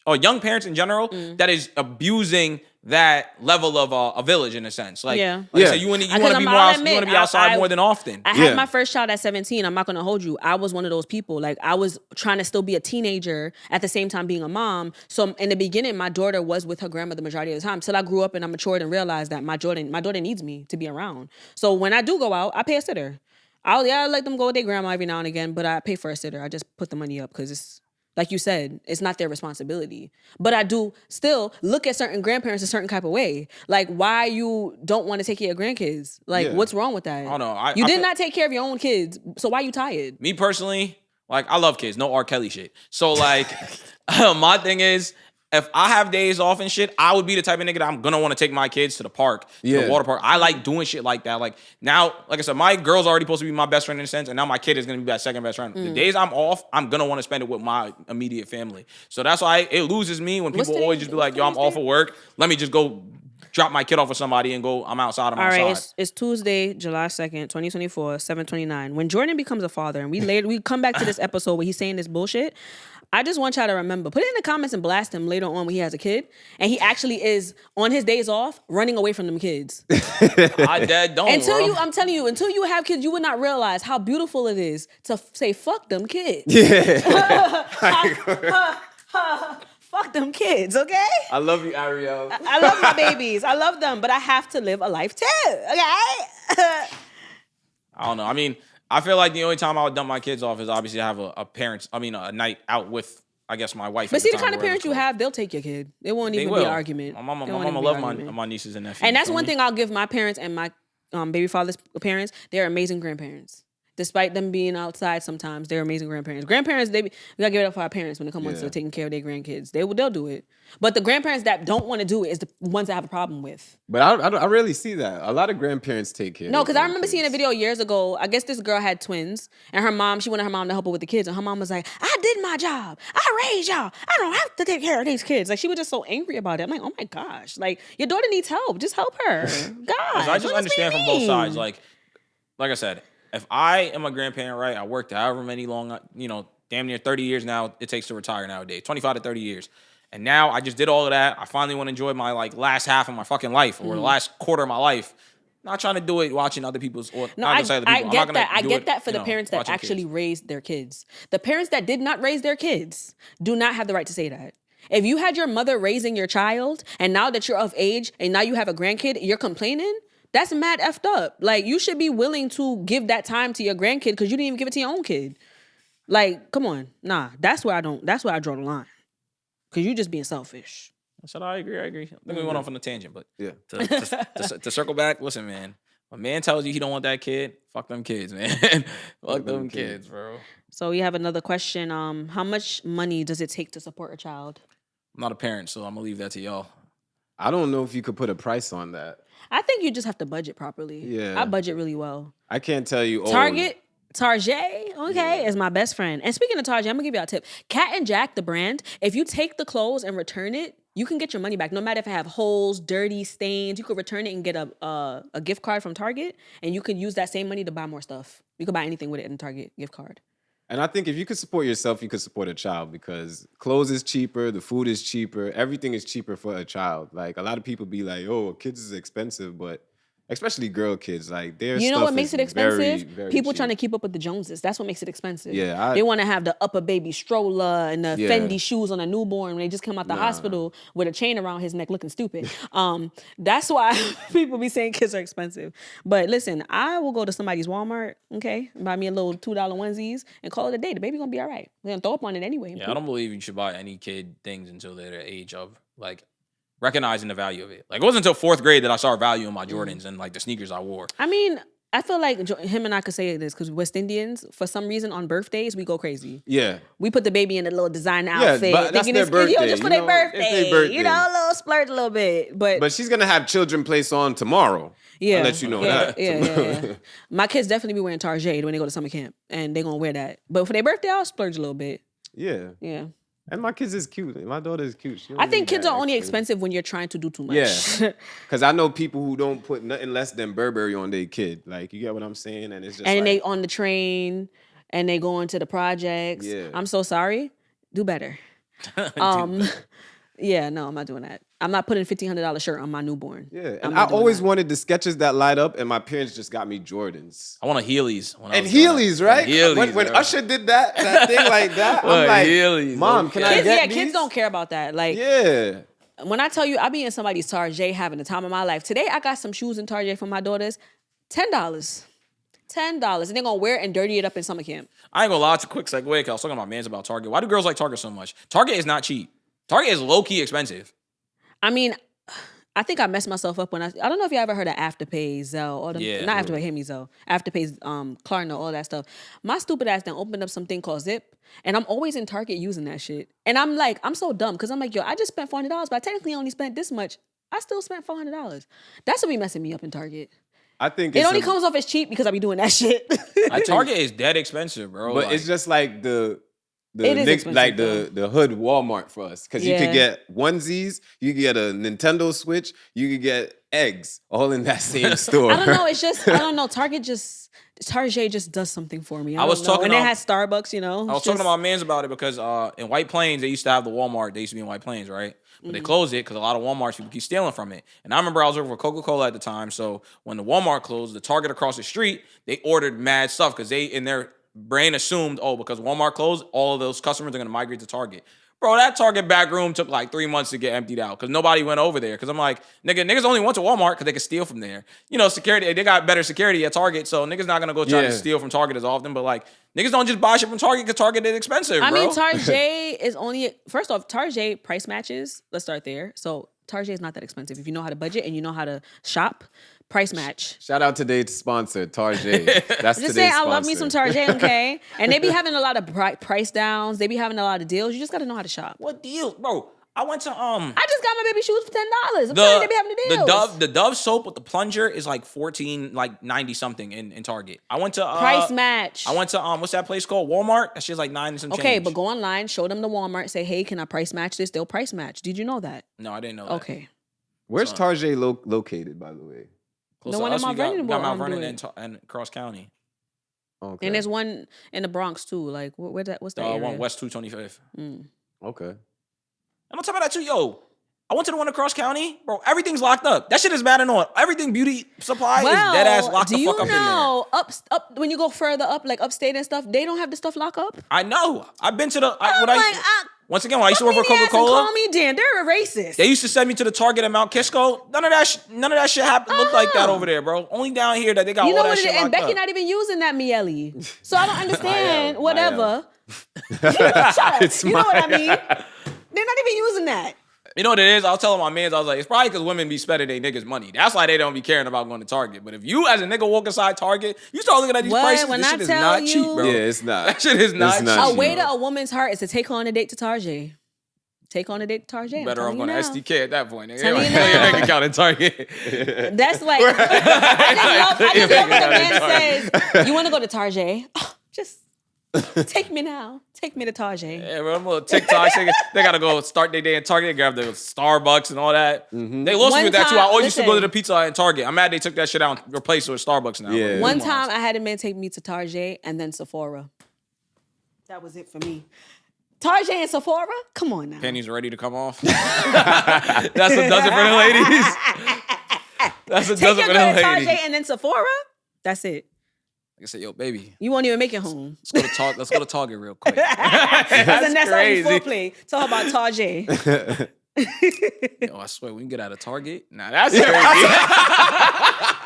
or young parents in general that is abusing that level of a village in a sense. Like you want to be more you want to be outside more than often. I had my first child at 17. I'm not going to hold you. I was one of those people. Like I was trying to still be a teenager at the same time being a mom. So in the beginning, my daughter was with her grandma the majority of the time till I grew up and I matured and realized that my daughter needs me to be around. So when I do go out, I pay a sitter. I let them go with their grandma every now and again, but I pay for a sitter. I just put the money up because it's, like you said, it's not their responsibility. But I do still look at certain grandparents a certain type of way. Like why you don't want to take care of grandkids. Like what's wrong with that? Oh no, you did not take care of your own kids. So why are you tired? Me personally, like I love kids. No R. Kelly shit. So like my thing is, if I have days off and shit, I would be the type of nigga that I'm gonna want to take my kids to the park, to the water park. I like doing shit like that. Like now, like I said, my girl's already supposed to be my best friend in a sense, and now my kid is gonna be my second best friend. The days I'm off, I'm gonna want to spend it with my immediate family. So that's why it loses me when people always just be like, yo, I'm off of work. Let me just go drop my kid off with somebody and go, I'm outside, I'm outside. All right, it's Tuesday, July 2nd, 2024, 7:29. When Jordan becomes a father, and we come back to this episode where he's saying this bullshit, I just want y'all to remember, put it in the comments and blast him later on when he has a kid, and he actually is, on his days off, running away from them kids. Dad don't, I'm telling you, until you have kids, you would not realize how beautiful it is to say, fuck them kids. Yeah. Fuck them kids, okay? I love you, Ariel. I love my babies. I love them, but I have to live a life too, okay? I don't know. I mean, I feel like the only time I would dump my kids off is obviously I have a night out with, I guess, my wife. But see, the kind of parents you have, they'll take your kid. It won't even be an argument. My mama love my nieces and nephews. And that's one thing I'll give my parents and my baby father's parents. They're amazing grandparents. Despite them being outside sometimes, they're amazing grandparents. Grandparents, we gotta give it up for our parents when it comes to taking care of their grandkids. They'll do it. But the grandparents that don't want to do it is the ones that have a problem with. But I rarely see that. A lot of grandparents take care. No, because I remember seeing a video years ago. I guess this girl had twins, and she wanted her mom to help her with the kids, and her mom was like, "I did my job. I raised y'all. I don't have to take care of these kids." Like, she was just so angry about it. I'm like, oh my gosh, like, your daughter needs help. Just help her. God, I just understand from both sides. Like I said, if I am a grandparent, right, I worked however many long, damn near 30 years now it takes to retire nowadays, 25 to 30 years. And now I just did all of that. I finally want to enjoy my last half of my fucking life or the last quarter of my life. Not trying to do it watching other people's. Or no, I get that. I get that for the parents that actually raised their kids. The parents that did not raise their kids do not have the right to say that. If you had your mother raising your child and now that you're of age and now you have a grandkid, you're complaining, that's mad effed up. Like, you should be willing to give that time to your grandkid because you didn't even give it to your own kid. Like, come on. Nah, that's where I draw the line. Because you just being selfish. I agree. I think we went off on a tangent, but to circle back, listen, man. A man tells you he don't want that kid, fuck them kids, man. Fuck them kids, bro. So we have another question. How much money does it take to support a child? I'm not a parent, so I'm gonna leave that to y'all. I don't know if you could put a price on that. I think you just have to budget properly. Yeah. I budget really well. I can't tell you. Target, is my best friend. And speaking of Target, I'm gonna give y'all a tip. Cat and Jack, the brand, if you take the clothes and return it, you can get your money back. No matter if it have holes, dirty, stains, you could return it and get a gift card from Target, and you could use that same money to buy more stuff. You could buy anything with it in a Target gift card. And I think if you could support yourself, you could support a child because clothes is cheaper, the food is cheaper, everything is cheaper for a child. Like, a lot of people be like, "Oh, kids is expensive," but especially girl kids, like their you know stuff what makes is it expensive? very, very People cheap. trying to keep up with the Joneses. That's what makes it expensive. Yeah, they want to have the upper baby stroller and the Fendi shoes on a newborn when they just come out the hospital with a chain around his neck looking stupid. That's why people be saying kids are expensive. But listen, I will go to somebody's Walmart, okay, buy me a little $2 onesies and call it a day. The baby gonna be all right. We're gonna throw up on it anyway. Yeah, I don't believe you should buy any kid things until they're the age of recognizing the value of it. Like, it wasn't until 4th grade that I started valuing my Jordans and the sneakers I wore. I mean, I feel like him and I could say this because West Indians, for some reason, on birthdays, we go crazy. Yeah. We put the baby in a little designer outfit. But that's their birthday. Just for their birthday. It's their birthday. A little splurge a little bit. But she's going to have children place on tomorrow. Yeah. I'll let you know that. Yeah. My kids definitely be wearing Target when they go to summer camp. And they're going to wear that. But for their birthday, I'll splurge a little bit. Yeah. Yeah. And my kids is cute. My daughter is cute. I think kids are only expensive when you're trying to do too much. Yeah. Because I know people who don't put nothing less than Burberry on their kid. Like, you get what I'm saying? And it's just and they on the train and they go into the projects. Yeah. I'm so sorry. Do better. Yeah, no, I'm not doing that. I'm not putting $1,500 shirt on my newborn. Yeah, and I always wanted the Skechers that light up, and my parents just got me Jordans. I want a Heelys. And Heelys, right? Heelys, when Usher did that thing like that, I'm like, Heelys, Mom, can I get these? Kids don't care about that. Like, yeah. When I tell you, I be in somebody's Target having the time of my life. Today, I got some shoes in Target for my daughters, $10. $10, and they're gonna wear it and dirty it up in summer camp. I ain't gonna lie, it's a quick segue because I was talking about mans about Target. Why do girls like Target so much? Target is not cheap. Target is low-key expensive. I mean, I think I messed myself up when I don't know if you ever heard of Afterpay, Zelle, or not Afterpay, hit me Zelle, Afterpay, Klarna, all that stuff. My stupid ass then opened up something called Zip, and I'm always in Target using that shit. And I'm like, I'm so dumb because I'm like, yo, I just spent $400, but I technically only spent this much. I still spent $400. That's what be messing me up in Target. I think it only comes off as cheap because I be doing that shit. Target is dead expensive, bro. But it's just like the It is expensive, like though. the hood Walmart for us, because you could get onesies, you could get a Nintendo Switch, you could get eggs, all in that same store. I don't know. It's just I don't know. Target just does something for me. I was talking, and it has Starbucks. You know, I was talking to my mans about it because in White Plains they used to have the Walmart. They used to be in White Plains, right? But they closed it because a lot of Walmarts people keep stealing from it. And I remember I was working for Coca-Cola at the time. So when the Walmart closed, the Target across the street, they ordered mad stuff because they in their brain assumed, because Walmart closed, all of those customers are going to migrate to Target. Bro, that Target back room took like 3 months to get emptied out because nobody went over there. Because I'm like, niggas only went to Walmart because they could steal from there. You know, security, they got better security at Target, so niggas not going to go try to steal from Target as often. But like, niggas don't just buy shit from Target because Target is expensive, bro. I mean, Target is only, first off, Target price matches. Let's start there. So Target is not that expensive. If you know how to budget and you know how to shop, price match. Shout out today's sponsor, Target. That's just today's saying, sponsor. I love me some Target, okay? And they be having a lot of price downs. They be having a lot of deals. You just got to know how to shop. What deals, bro? I went to I just got my baby shoes for $10. I'm telling you, they be having the deals. The Dove soap with the plunger is like $14.90 something in Target. I went to price match. I went to what's that place called? Walmart. That shit's like $9 and some change. Okay, but go online, show them the Walmart, say, hey, can I price match this? They'll price match. Did you know that? No, I didn't know that. Okay. Where's Target located, by the way? Close the one in Mount Vernon, got Mount Vernon and Cross County. Okay. And there's one in the Bronx too. Like what's that area? One West 225th. Okay. And on top of that too, I went to the one across county, bro. Everything's locked up. That shit is bad and on. Everything beauty supply is dead ass locked the fuck up in there. Do you know up when you go further up, like upstate and stuff, they don't have the stuff locked up? I know. I've been to the once again, when I used to Fuck work for me in the ass and Coca-Cola. Call me Dan. They're a racist. They used to send me to the Target at Mount Kisco. None of that shit happened. Looked like that over there, bro. Only down here that they got all that shit locked and Becky up. not even using that Miele. So I don't understand. Whatever. Shut up. You know what I mean? They're not even using that. You know what it is? I was telling my mans, I was like, it's probably because women be spending their niggas' money. That's why they don't be caring about going to Target. But if you as a nigga walk inside Target, you start looking at these prices. This shit is not cheap, bro. Yeah, it's not. That shit is not cheap. A way to a woman's heart is to take her on a date to Target. Take on a date to Target. Better off going to SDK at that point. Nigga. Tell you your bank account in Target. That's like, I just love when a man says, you want to go to Target? Oh, just take me now. Take me to Target. Yeah, bro, I'm a little TikTok. They got to go start their day in Target, grab the Starbucks and all that. Mm-hmm. They lost me with that too. I always used to go to the Pizza Hut and Target. I'm mad they took that shit out and replaced it with Starbucks now. Yeah. One time I had a man take me to Target and then Sephora. That was it for me. Target and Sephora? Come on now. Pennies ready to come off. That's what does it for the ladies. That's what does it for the ladies. Target and then Sephora? That's it. Like I said, yo, baby. You won't even make it home. Let's go to Target real quick. That's crazy. Foreplay. Talk about Target. Yo, I swear, we can get out of Target. Nah, that's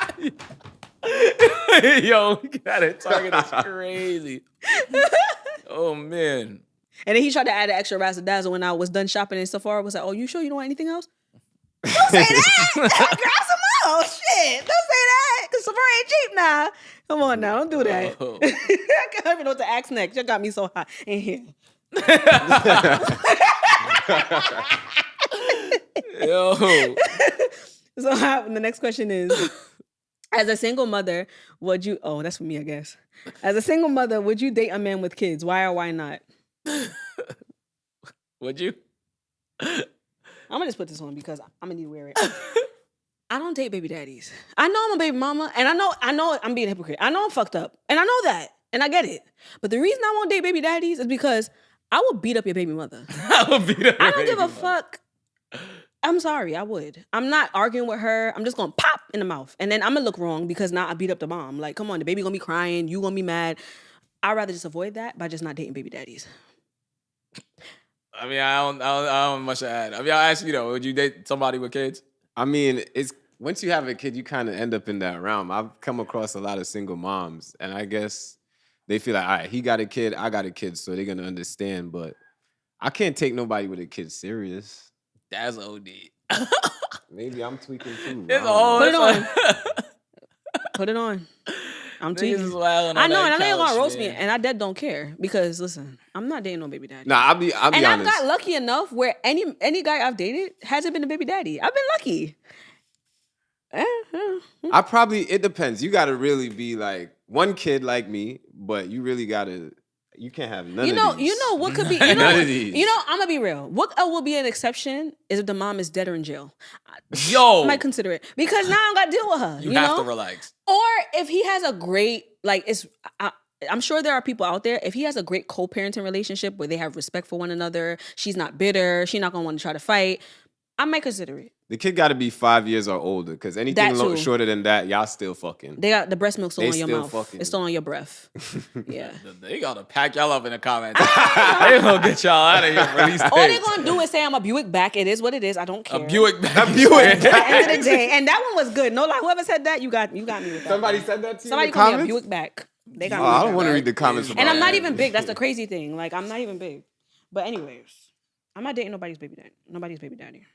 crazy. Yo, we get out of Target. That's crazy. Oh, man. And then he tried to add an extra razzle dazzle when I was done shopping in Sephora. I was like, oh, you sure you don't want anything else? Don't say that. Grab some more. Shit. Don't say that. Because Sephora ain't cheap now. Come on now. Don't do that. Oh. I can't even know what to ask next. You got me so hot in here. Yo. So the next question is, as a single mother, would you... Oh, that's for me, I guess. As a single mother, would you date a man with kids? Why or why not? Would you? I'm gonna just put this on because I'm gonna need to wear it. I don't date baby daddies. I know I'm a baby mama, and I know I'm being a hypocrite. I know I'm fucked up, and I know that, and I get it. But the reason I won't date baby daddies is because I will beat up your baby mother. I don't give a fuck. I'm sorry, I would. I'm not arguing with her. I'm just gonna pop in the mouth, and then I'm gonna look wrong because now I beat up the mom. Like, come on, the baby gonna be crying, you gonna be mad. I'd rather just avoid that by just not dating baby daddies. I mean, I don't have much to add. I mean, I ask you though, would you date somebody with kids? I mean, it's once you have a kid, you kind of end up in that realm. I've come across a lot of single moms, and I guess they feel like, all right, he got a kid, I got a kid, so they're gonna understand. But I can't take nobody with a kid serious. That's OD. Maybe I'm tweaking too. Put it on. Put it on. I'm tweaking. I know, and I know you're gonna roast me, and I dead don't care because listen, I'm not dating no baby daddy. Nah, I'll be and honest. I've got lucky enough where any guy I've dated hasn't been a baby daddy. I've been lucky. It depends. You gotta really be like one kid like me, but you really gotta You can't have none You of these. know what could be. None of these. I'm gonna be real. What will be an exception is if the mom is dead or in jail. Yo, I might consider it because now I don't gotta deal with her. you have to relax. Or if he has a great I'm sure there are people out there. If he has a great co-parenting relationship where they have respect for one another, she's not bitter, she's not gonna want to try to fight. I might consider it. The kid got to be 5 years or older, because anything shorter than that, y'all still fucking. They got the breast milk still on your mouth. Fucking. It's still on your breath. Yeah. They gotta pack y'all up in the comments. They gonna get y'all out of here for these days. All they're gonna do is say I'm a Buick back. It is what it is. I don't care. A Buick back. A Buick At the end of the day, and that one was good. No, like whoever said that, you got me with that. Somebody said that to you. Somebody called me a Buick back. They got me. I don't want to read the comments. And I'm not even big. That's the crazy thing. Like I'm not even big. But anyways, I'm not dating nobody's baby daddy.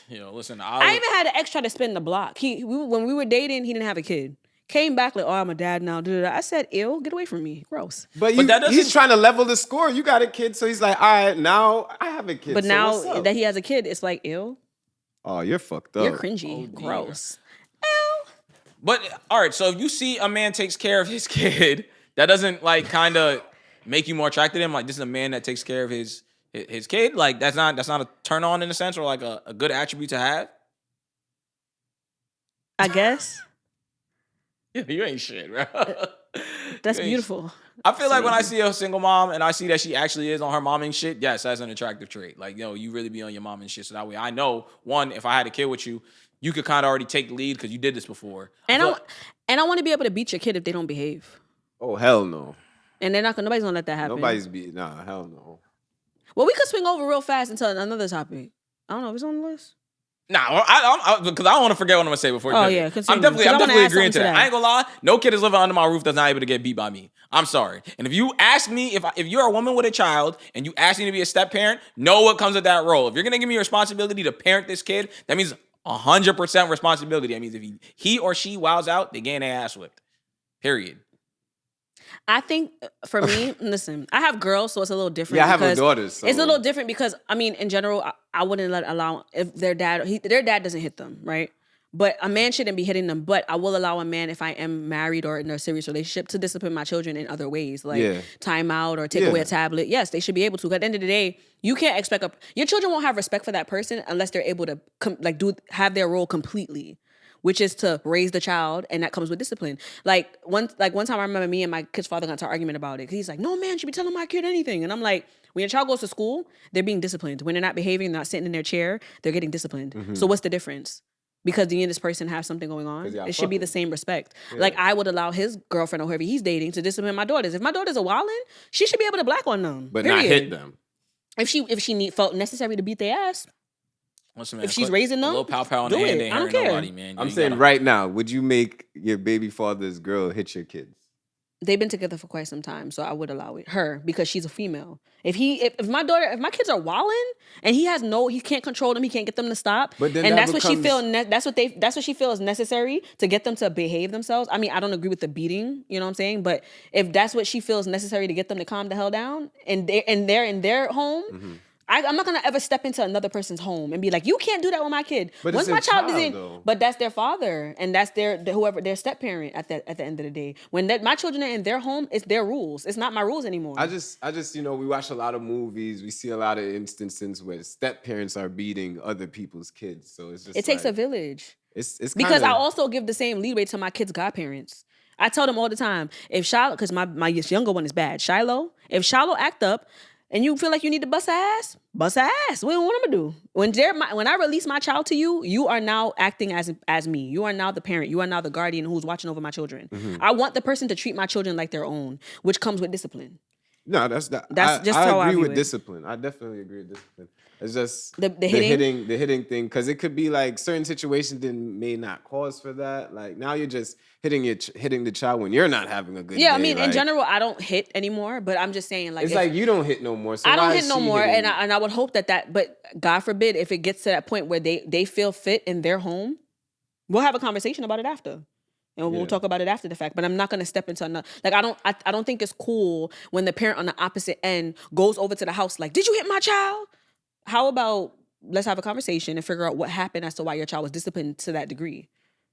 Yo, listen. I even had an ex try to spin the block. When we were dating, he didn't have a kid. Came back like, oh, I'm a dad now. I said, ew, get away from me. Gross. But he's trying to level the score. You got a kid, so he's like, all right, now I have a kid. But so now that he has a kid, it's like, ew. Oh, you're fucked up. You're cringy. Oh, gross. But all right, so if you see a man takes care of his kid, that doesn't like kind of make you more attracted to him. Like this is a man that takes care of his kid. Like that's not a turn on in a sense, or like a good attribute to have. I guess. You ain't shit, bro. That's beautiful. I feel like when I see a single mom and I see that she actually is on her momming shit, yes, that's an attractive trait. Like, you really be on your mom and shit. So that way I know, one, if I had a kid with you, you could kind of already take the lead because you did this before. And I want to be able to beat your kid if they don't behave. Oh, hell no. And nobody's gonna let that happen. Hell no. Well, we could swing over real fast into another topic. I don't know if it's on the list. Nah, because I don't want to forget what I'm gonna say before. Yeah, continue. I'm definitely agreeing to that. that. I ain't gonna lie. No kid is living under my roof that's not able to get beat by me. I'm sorry. And if you ask me, if you're a woman with a child and you ask me to be a step parent, know what comes with that role. If you're gonna give me a responsibility to parent this kid, that means 100% responsibility. That means if he or she wows out, they getting their ass whipped. Period. I think for me, listen, I have girls, so it's a little different. Yeah, I have daughters. So. It's a little different because, I mean, in general, I wouldn't allow if their dad doesn't hit them, right? But a man shouldn't be hitting them. But I will allow a man, if I am married or in a serious relationship, to discipline my children in other ways, like time out or take away a tablet. Yes, they should be able to. At the end of the day, you can't expect your children won't have respect for that person unless they're able to have their role completely, which is to raise the child, and that comes with discipline. Like one time I remember me and my kid's father got into an argument about it because he's like, no man should be telling my kid anything. And I'm like, when your child goes to school, they're being disciplined. When they're not behaving, they're not sitting in their chair, they're getting disciplined. Mm-hmm. So what's the difference? Because me and this person have something going on, it should be the same respect. Yeah. Like I would allow his girlfriend or whoever he's dating to discipline my daughters. If my daughters are wilding, she should be able to black on them. But not hit them. If she felt necessary to beat their ass, listen, man, if she's raising them, a little pow on the hand ain't hurting nobody, man. I'm saying right now, would you make your baby father's girl hit your kids? They've been together for quite some time, so I would allow her because she's a female. If my kids are wilding and he can't control them, he can't get them to stop. But then and that's what she feels. That's what she feels necessary to get them to behave themselves. I mean, I don't agree with the beating, you know what I'm saying? But if that's what she feels necessary to get them to calm the hell down, and they're in their home. Mm-hmm. I'm not gonna ever step into another person's home and be like, you can't do that with my kid. But once my child isn't, but that's their father and that's their step parent at the end of the day. When my children are in their home, it's their rules. It's not my rules anymore. I just we watch a lot of movies. We see a lot of instances where step parents are beating other people's kids. So it's just it takes a village. It's because I also give the same leeway to my kids' godparents. I tell them all the time, if Shiloh, because my younger one is bad, Shiloh, if Shiloh act up. And you feel like you need to bust her ass? Bust her ass. What am I gonna do? When I release my child to you, you are now acting as me. You are now the parent. You are now the guardian who's watching over my children. Mm-hmm. I want the person to treat my children like their own, which comes with discipline. No, that's just how I agree with discipline. I definitely agree with discipline. It's just the hitting thing, because it could be like certain situations that may not cause for that. Like now you're just hitting the child when you're not having a good day. Yeah, I mean, in general, I don't hit anymore, but I'm just saying like it's like you don't hit no more. So I don't hit no more, and I would hope that. But God forbid, if it gets to that point where they feel fit in their home, we'll have a conversation about it after. And we'll talk about it after the fact. But I'm not going to step into another. Like, I don't think it's cool when the parent on the opposite end goes over to the house like, did you hit my child? How about let's have a conversation and figure out what happened as to why your child was disciplined to that degree.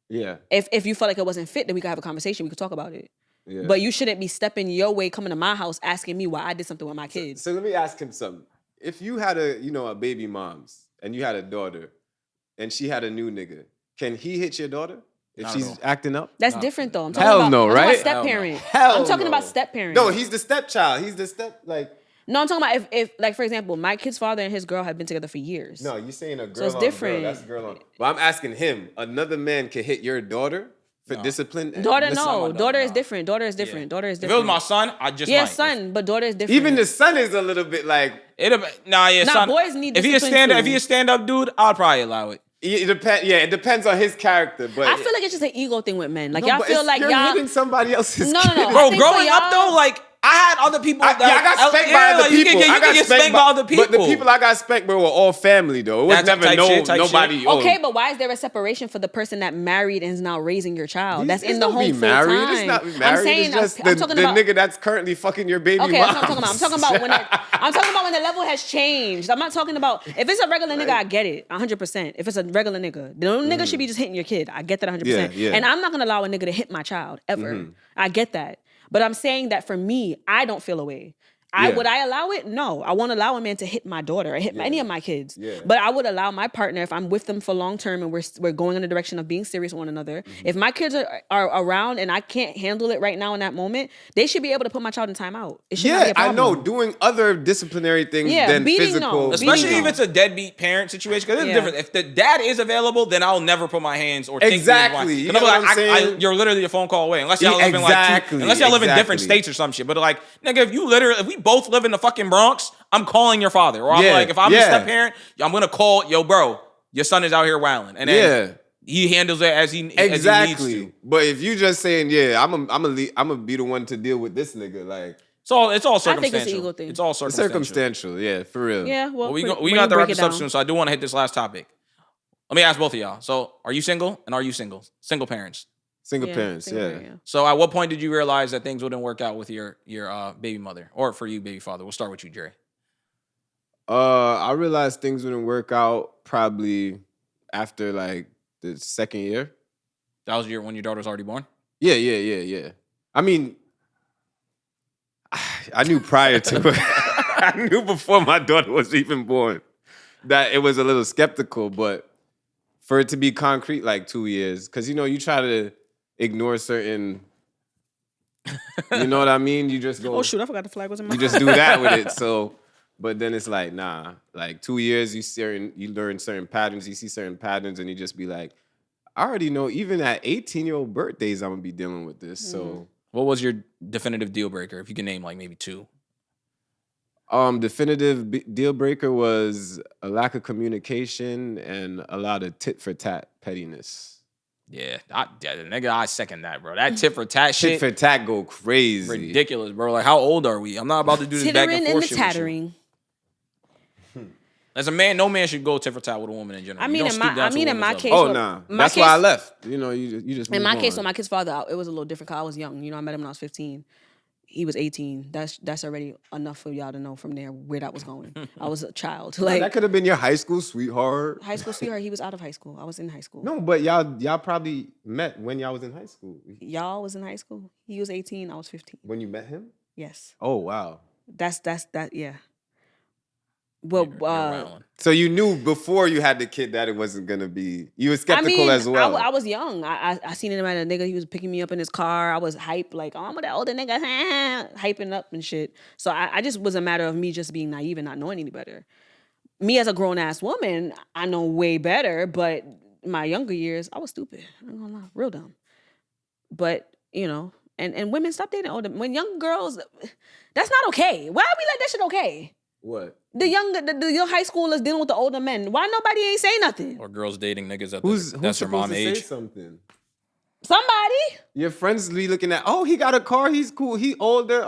Yeah. If you felt like it wasn't fit, then we could have a conversation. We could talk about it. But you shouldn't be stepping your way, coming to my house, asking me why I did something with my kids. So let me ask him something. If you had a baby mom's and you had a daughter and she had a new nigga, can he hit your daughter if she's acting up? That's different though. I'm talking about step parent. I'm talking about step parent. No, he's the stepchild. He's the step No, I'm talking about if like for example, my kid's father and his girl have been together for years. No, you're saying a girl. So it's different. Girl, that's a girl on. But I'm asking him. Another man can hit your daughter for discipline. Daughter, no. Daughter is different. Daughter is different. Daughter is different. If it was my son, I just might. Son, but daughter is different. Even the son is a little bit like. Son. Boys need discipline. If he a stand up dude, I'd probably allow it. It depends on his character, but I feel like it's just an ego thing with men. Like y'all feel like you're y'all hitting somebody else's. No. Bro, growing up though, like I had other people. I got spanked by other people. You can get spanked by other people. But the people I got spanked by were all family though. It was never nobody. Shit. Okay, but why is there a separation for the person that married and is now raising your child? That's in the home full time. It's not married. I'm saying, it's just the nigga that's currently fucking your baby mom. Okay, that's what I'm talking about. I'm talking about when the level has changed. I'm not talking about if it's a regular nigga, I get it 100%. If it's a regular nigga, no nigga should be just hitting your kid. I get that 100%. Yeah. And I'm not gonna allow a nigga to hit my child ever. I get that. But I'm saying that for me, I don't feel a way. Would I allow it? No. I won't allow a man to hit my daughter or hit any of my kids. Yeah. But I would allow my partner, if I'm with them for long term and we're going in the direction of being serious with one another, if my kids are around and I can't handle it right now in that moment, they should be able to put my child in timeout. It should not be a problem. I know. Doing other disciplinary things than physical. Especially if it's a deadbeat parent situation. Because it's different. If the dad is available, then I'll never put my hands or think exactly. You know what I'm saying? You're literally a phone call away. Unless y'all live in different states or some shit. But like, nigga, if we both live in the fucking Bronx, I'm calling your father. Or I'm like, if I'm a step parent, I'm gonna call, yo, bro, your son is out here wilding. And then he handles it as he needs to. But if you just saying, I'm gonna be the one to deal with this nigga, like it's all circumstantial. I think it's an ego thing. It's all circumstantial, yeah, for real. Yeah, well we got to wrap this up soon, so I do want to hit this last topic. Let me ask both of y'all. So, are you single and are you single? Single parents. Single parents, yeah. So at what point did you realize that things wouldn't work out with your baby mother? Or for you, baby father? We'll start with you, Jerry. I realized things wouldn't work out probably after like the second year. That was when your daughter was already born? Yeah. I mean, I knew prior to it. I knew before my daughter was even born that it was a little skeptical, but for it to be concrete like 2 years, because you try to ignore certain, you know what I mean? You just go. Oh shoot! I forgot the flag was in my. You just do that with it. So, but then it's like, nah. Like 2 years, you learn certain patterns. You see certain patterns, and you just be like, I already know. Even at 18-year-old birthdays, I'm gonna be dealing with this. So, what was your definitive deal breaker? If you can name like maybe two. Definitive deal breaker was a lack of communication and a lot of tit for tat pettiness. Yeah, nigga, I second that, bro. That tit for tat shit. Tit for tat go crazy. Ridiculous, bro. Like, how old are we? I'm not about to do this back and forth shit. Tattering. As a man, no man should go tit for tat with a woman in general. I mean, in my case, oh nah, that's why I left. You just. In my case, with my kid's father, it was a little different. Cause I was young. I met him when I was 15. He was 18. That's already enough for y'all to know from there where that was going. I was a child. Like that could have been your high school sweetheart. High school sweetheart. He was out of high school. I was in high school. No, but y'all probably met when y'all was in high school. Y'all was in high school. He was 18. I was 15. When you met him? Yes. Oh wow. That's that. Yeah. Well, so you knew before you had the kid that it wasn't gonna be. You were skeptical as well. I was young. I seen him at a nigga. He was picking me up in his car. I was hyped, like, oh, I'm with that older nigga, hyping up and shit. So I just was a matter of me just being naive and not knowing any better. Me as a grown ass woman, I know way better. But my younger years, I was stupid. I'm not gonna lie, real dumb. But and women stop dating older. When young girls, that's not okay. Why are we like that shit okay? What? The young high schoolers dealing with the older men. Why nobody ain't say nothing? Or girls dating niggas that's their mom age. Say something. Somebody. Your friends be looking at, oh, he got a car, he's cool, he older,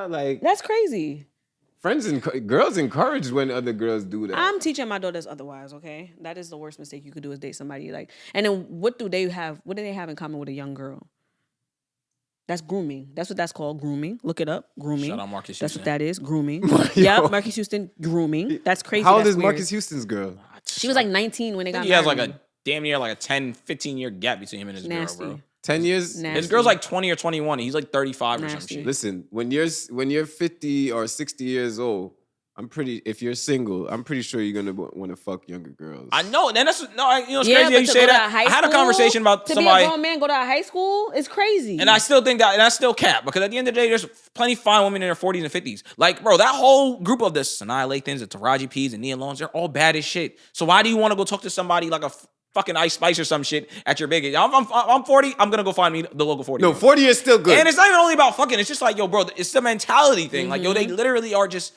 like. That's crazy. Friends and girls encourage when other girls do that. I'm teaching my daughters otherwise, okay? That is the worst mistake you could do is date somebody like. And then what do they have in common with a young girl? That's grooming. That's what that's called, grooming. Look it up, grooming. Shout out Marcus Houston. That's what that is, grooming. Yep, Marcus Houston, grooming. That's crazy. How old is Marcus Houston's girl? She was like 19 when they got married. He has like a damn near like a 10, 15-year gap between him and his girl, bro. 10 years. Nasty. His girl's like 20 or 21. He's like 35 or some Nasty. shit. Listen, when you're 50 or 60 years old, if you're single, I'm pretty sure you're gonna want to fuck younger girls. I know. Then it's crazy Yeah, that but you to say go to that. high I had a school, conversation about to somebody. be a grown man go to high school is crazy. And I still think that's still cap, because at the end of the day, there's plenty of fine women in their 40s and 50s. Like, bro, that whole group of the Sanaa Lathans, the Taraji P's, and Nia Lones, they're all bad as shit. So why do you want to go talk to somebody like a fucking Ice Spice or some shit at your big age? I'm 40. I'm gonna go find me the local 40. No, 40 is still good. And it's not even only about fucking. It's just like, yo, bro, it's the mentality thing. Like, yo, they literally are just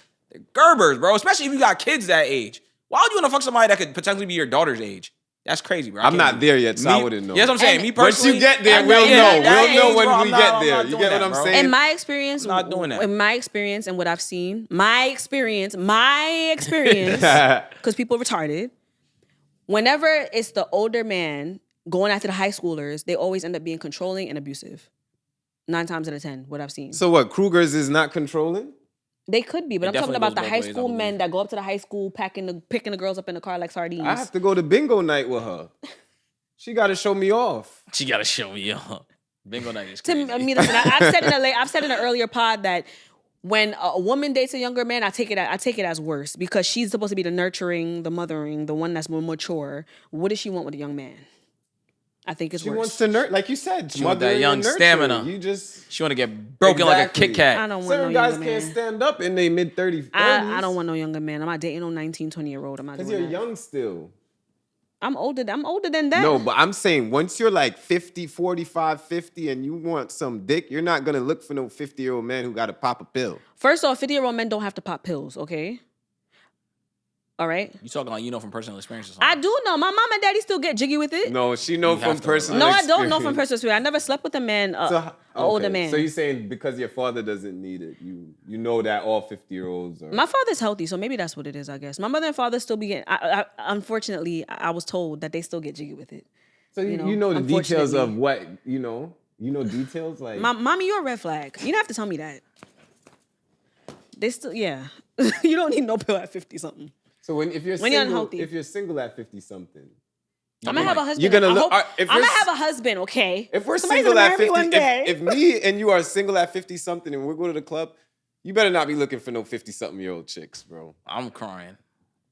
Gerbers, bro. Especially if you got kids that age. Why would you want to fuck somebody that could potentially be your daughter's age? That's crazy, bro. I'm not there yet, so I wouldn't know. Yes, I'm saying. And Me personally. Once you get there, we'll know. We'll know when we get there. You get what I'm saying? In my experience, I'm not doing that. In my experience and what I've seen, my experience, because people are retarded. Whenever it's the older man going after the high schoolers, they always end up being controlling and abusive. 9 times out of 10, what I've seen. So what? Kruger's is not controlling? They could be, but I'm talking definitely about the goes high both ways, I school believe. men that go up to the high school, picking the girls up in the car like sardines. I have to go to bingo night with her. She got to show me off. She gotta show me, yo. Bingo night is To crazy. me, listen, I've said in an earlier pod that when a woman dates a younger man, I take it as worse, because she's supposed to be the nurturing, the mothering, the one that's more mature. What does she want with a young man? I think it's She worse. wants to like you said, She want that mothering young and nurturing. stamina. You just She want to get broken like a Exactly. Kit Kat. I don't want certain no guys younger can't man. stand up in their mid 30s. I don't want no younger man. I'm not dating no 19, 20-year-old. I'm not Because doing you're that. young still. I'm older than that. No, but I'm saying once you're like 50, 45, 50 and you want some dick, you're not going to look for no 50-year-old man who got to pop a pill. First off, 50-year-old men don't have to pop pills, okay? All right? You talking like from personal experience or something? I do know. My mom and daddy still get jiggy with it. No, she know You from have to personal No, I don't know from experience. personal experience. I never slept with a man, So, older okay. man. So you're saying because your father doesn't need it, you know that all 50-year-olds are... My father's healthy, so maybe that's what it is, I guess. My mother and father still be getting... unfortunately, I was told that they still get jiggy with it. So you know the details unfortunately. of what, you know details like... Mommy, you're a red flag. You don't have to tell me that. They still... Yeah. You don't need no pill at 50-something. So if you're When you're unhealthy. if you're single at 50-something... I'm gonna have a husband. You're gonna I look- hope- if I'm you're gonna have a husband, okay? If we're Somebody's single gonna at marry 50, me one day. if me and you are single at 50-something and we're going to the club, you better not be looking for no 50-something-year-old chicks, bro. I'm crying.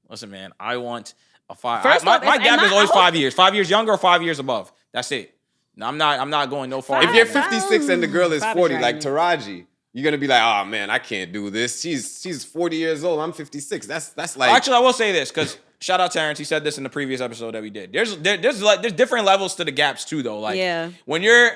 Listen, man, I want a 5. First my off, gap is always I hope- 5 years. 5 years younger or 5 years above. That's it. No, I'm not going no far. If you're Five. 56 and the girl is Probably 40, right. like Taraji, you're gonna be like, oh man, I can't do this. She's 40 years old. I'm 56. That's like... Actually, I will say this, because shout out Terrence. He said this in the previous episode that we did. There's different levels to the gaps too, though. Like, Yeah. when you're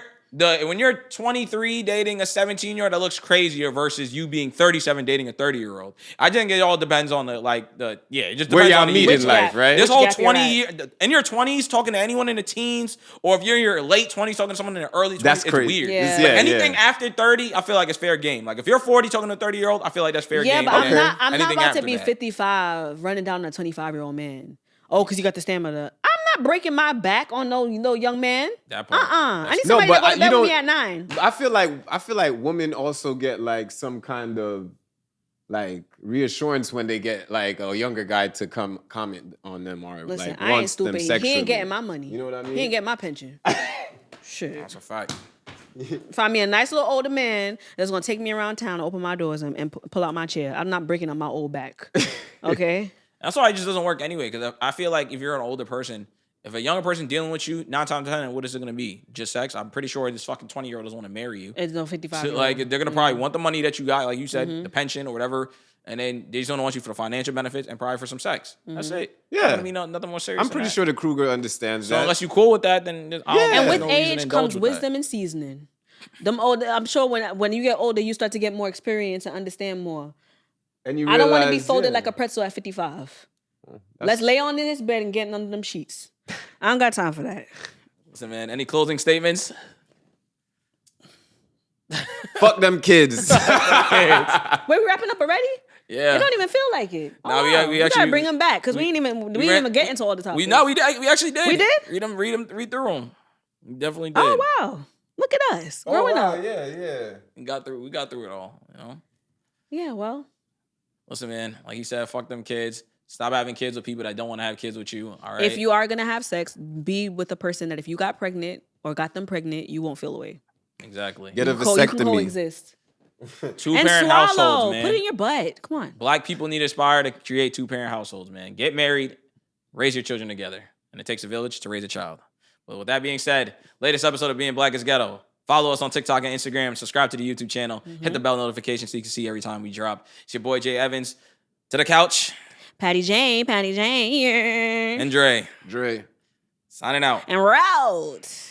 23 dating a 17-year-old, that looks crazier versus you being 37 dating a 30-year-old. I think it all depends on it just depends where y'all on the meet year. in life, right? This Which whole gap you're 20 year in your 20s talking to anyone in the teens, or if you're in your late 20s talking to someone in the early 20s, That's it's crazy. weird. Yeah. But anything after 30, I feel like it's fair game. Like if you're 40 talking to a 30-year-old, I feel like that's fair Yeah, game. but And I'm then not anything about to after be that. 55 running down a 25-year-old man. Oh, because you got the stamina. I'm not breaking my back on no young man. That part. I need No, somebody but to go to you bed with don't- me at 9. I feel like women also get like some kind of like reassurance when they get like a younger guy to come comment on them or Listen, like I ain't wants them stupid. sexually. He ain't getting my money. You know what I mean? He ain't getting my pension. Shit. That's a fact. Find me a nice little older man that's gonna take me around town, open my doors, and pull out my chair. I'm not breaking up my old back. Okay. That's why it just doesn't work anyway. Because I feel like if you're an older person, if a younger person dealing with you, 9 times out of 10, what is it going to be? Just sex? I'm pretty sure this fucking 20-year-old doesn't want to marry you. It's no 55. So, like, they're going to probably want the money that you got, like you said, the pension or whatever. And then they just don't want you for the financial benefits and probably for some sex. That's it. Yeah. I mean, nothing more serious I'm than pretty that. sure the Kruger understands So that. unless you cool with that, then I don't Yeah. think And there's with no reason to age indulge comes with wisdom and seasoning. Them older, I'm sure when you get older, you start to get more experience and understand more. and you I don't want to be realize, folded yeah, like a pretzel at 55. that's- Let's lay on in this bed and get under them sheets. I don't got time for that. that. Listen, man, any closing statements? Fuck them kids. Wait, we wrapping up already? Yeah. It don't even feel like it. Nah, we we actually- gotta bring them back because we didn't even get into all the topics. We actually did. We did? Read through them. We definitely did. Oh wow! Look at us growing up. Yeah. We got through it all, you know? Yeah, well, Listen, man, like you said, fuck them kids. Stop having kids with people that don't want to have kids with you. All right. if you are gonna have sex, be with a person that if you got pregnant or got them pregnant, you won't feel away. Exactly. Get a You can vasectomy. coexist. Two-parent households, man. Put it in your butt. Come on. Black people need to aspire to create two-parent households, man. Get married, raise your children together. And it takes a village to raise a child. But with that being said, latest episode of Being Black is Ghetto. Follow us on TikTok and Instagram. Subscribe to the YouTube channel. Hit the bell notification so you can see every time we drop. It's your boy, Jay Evans. To the couch. Patty Jane here. And Dre. Dre. Signing out. And we're out.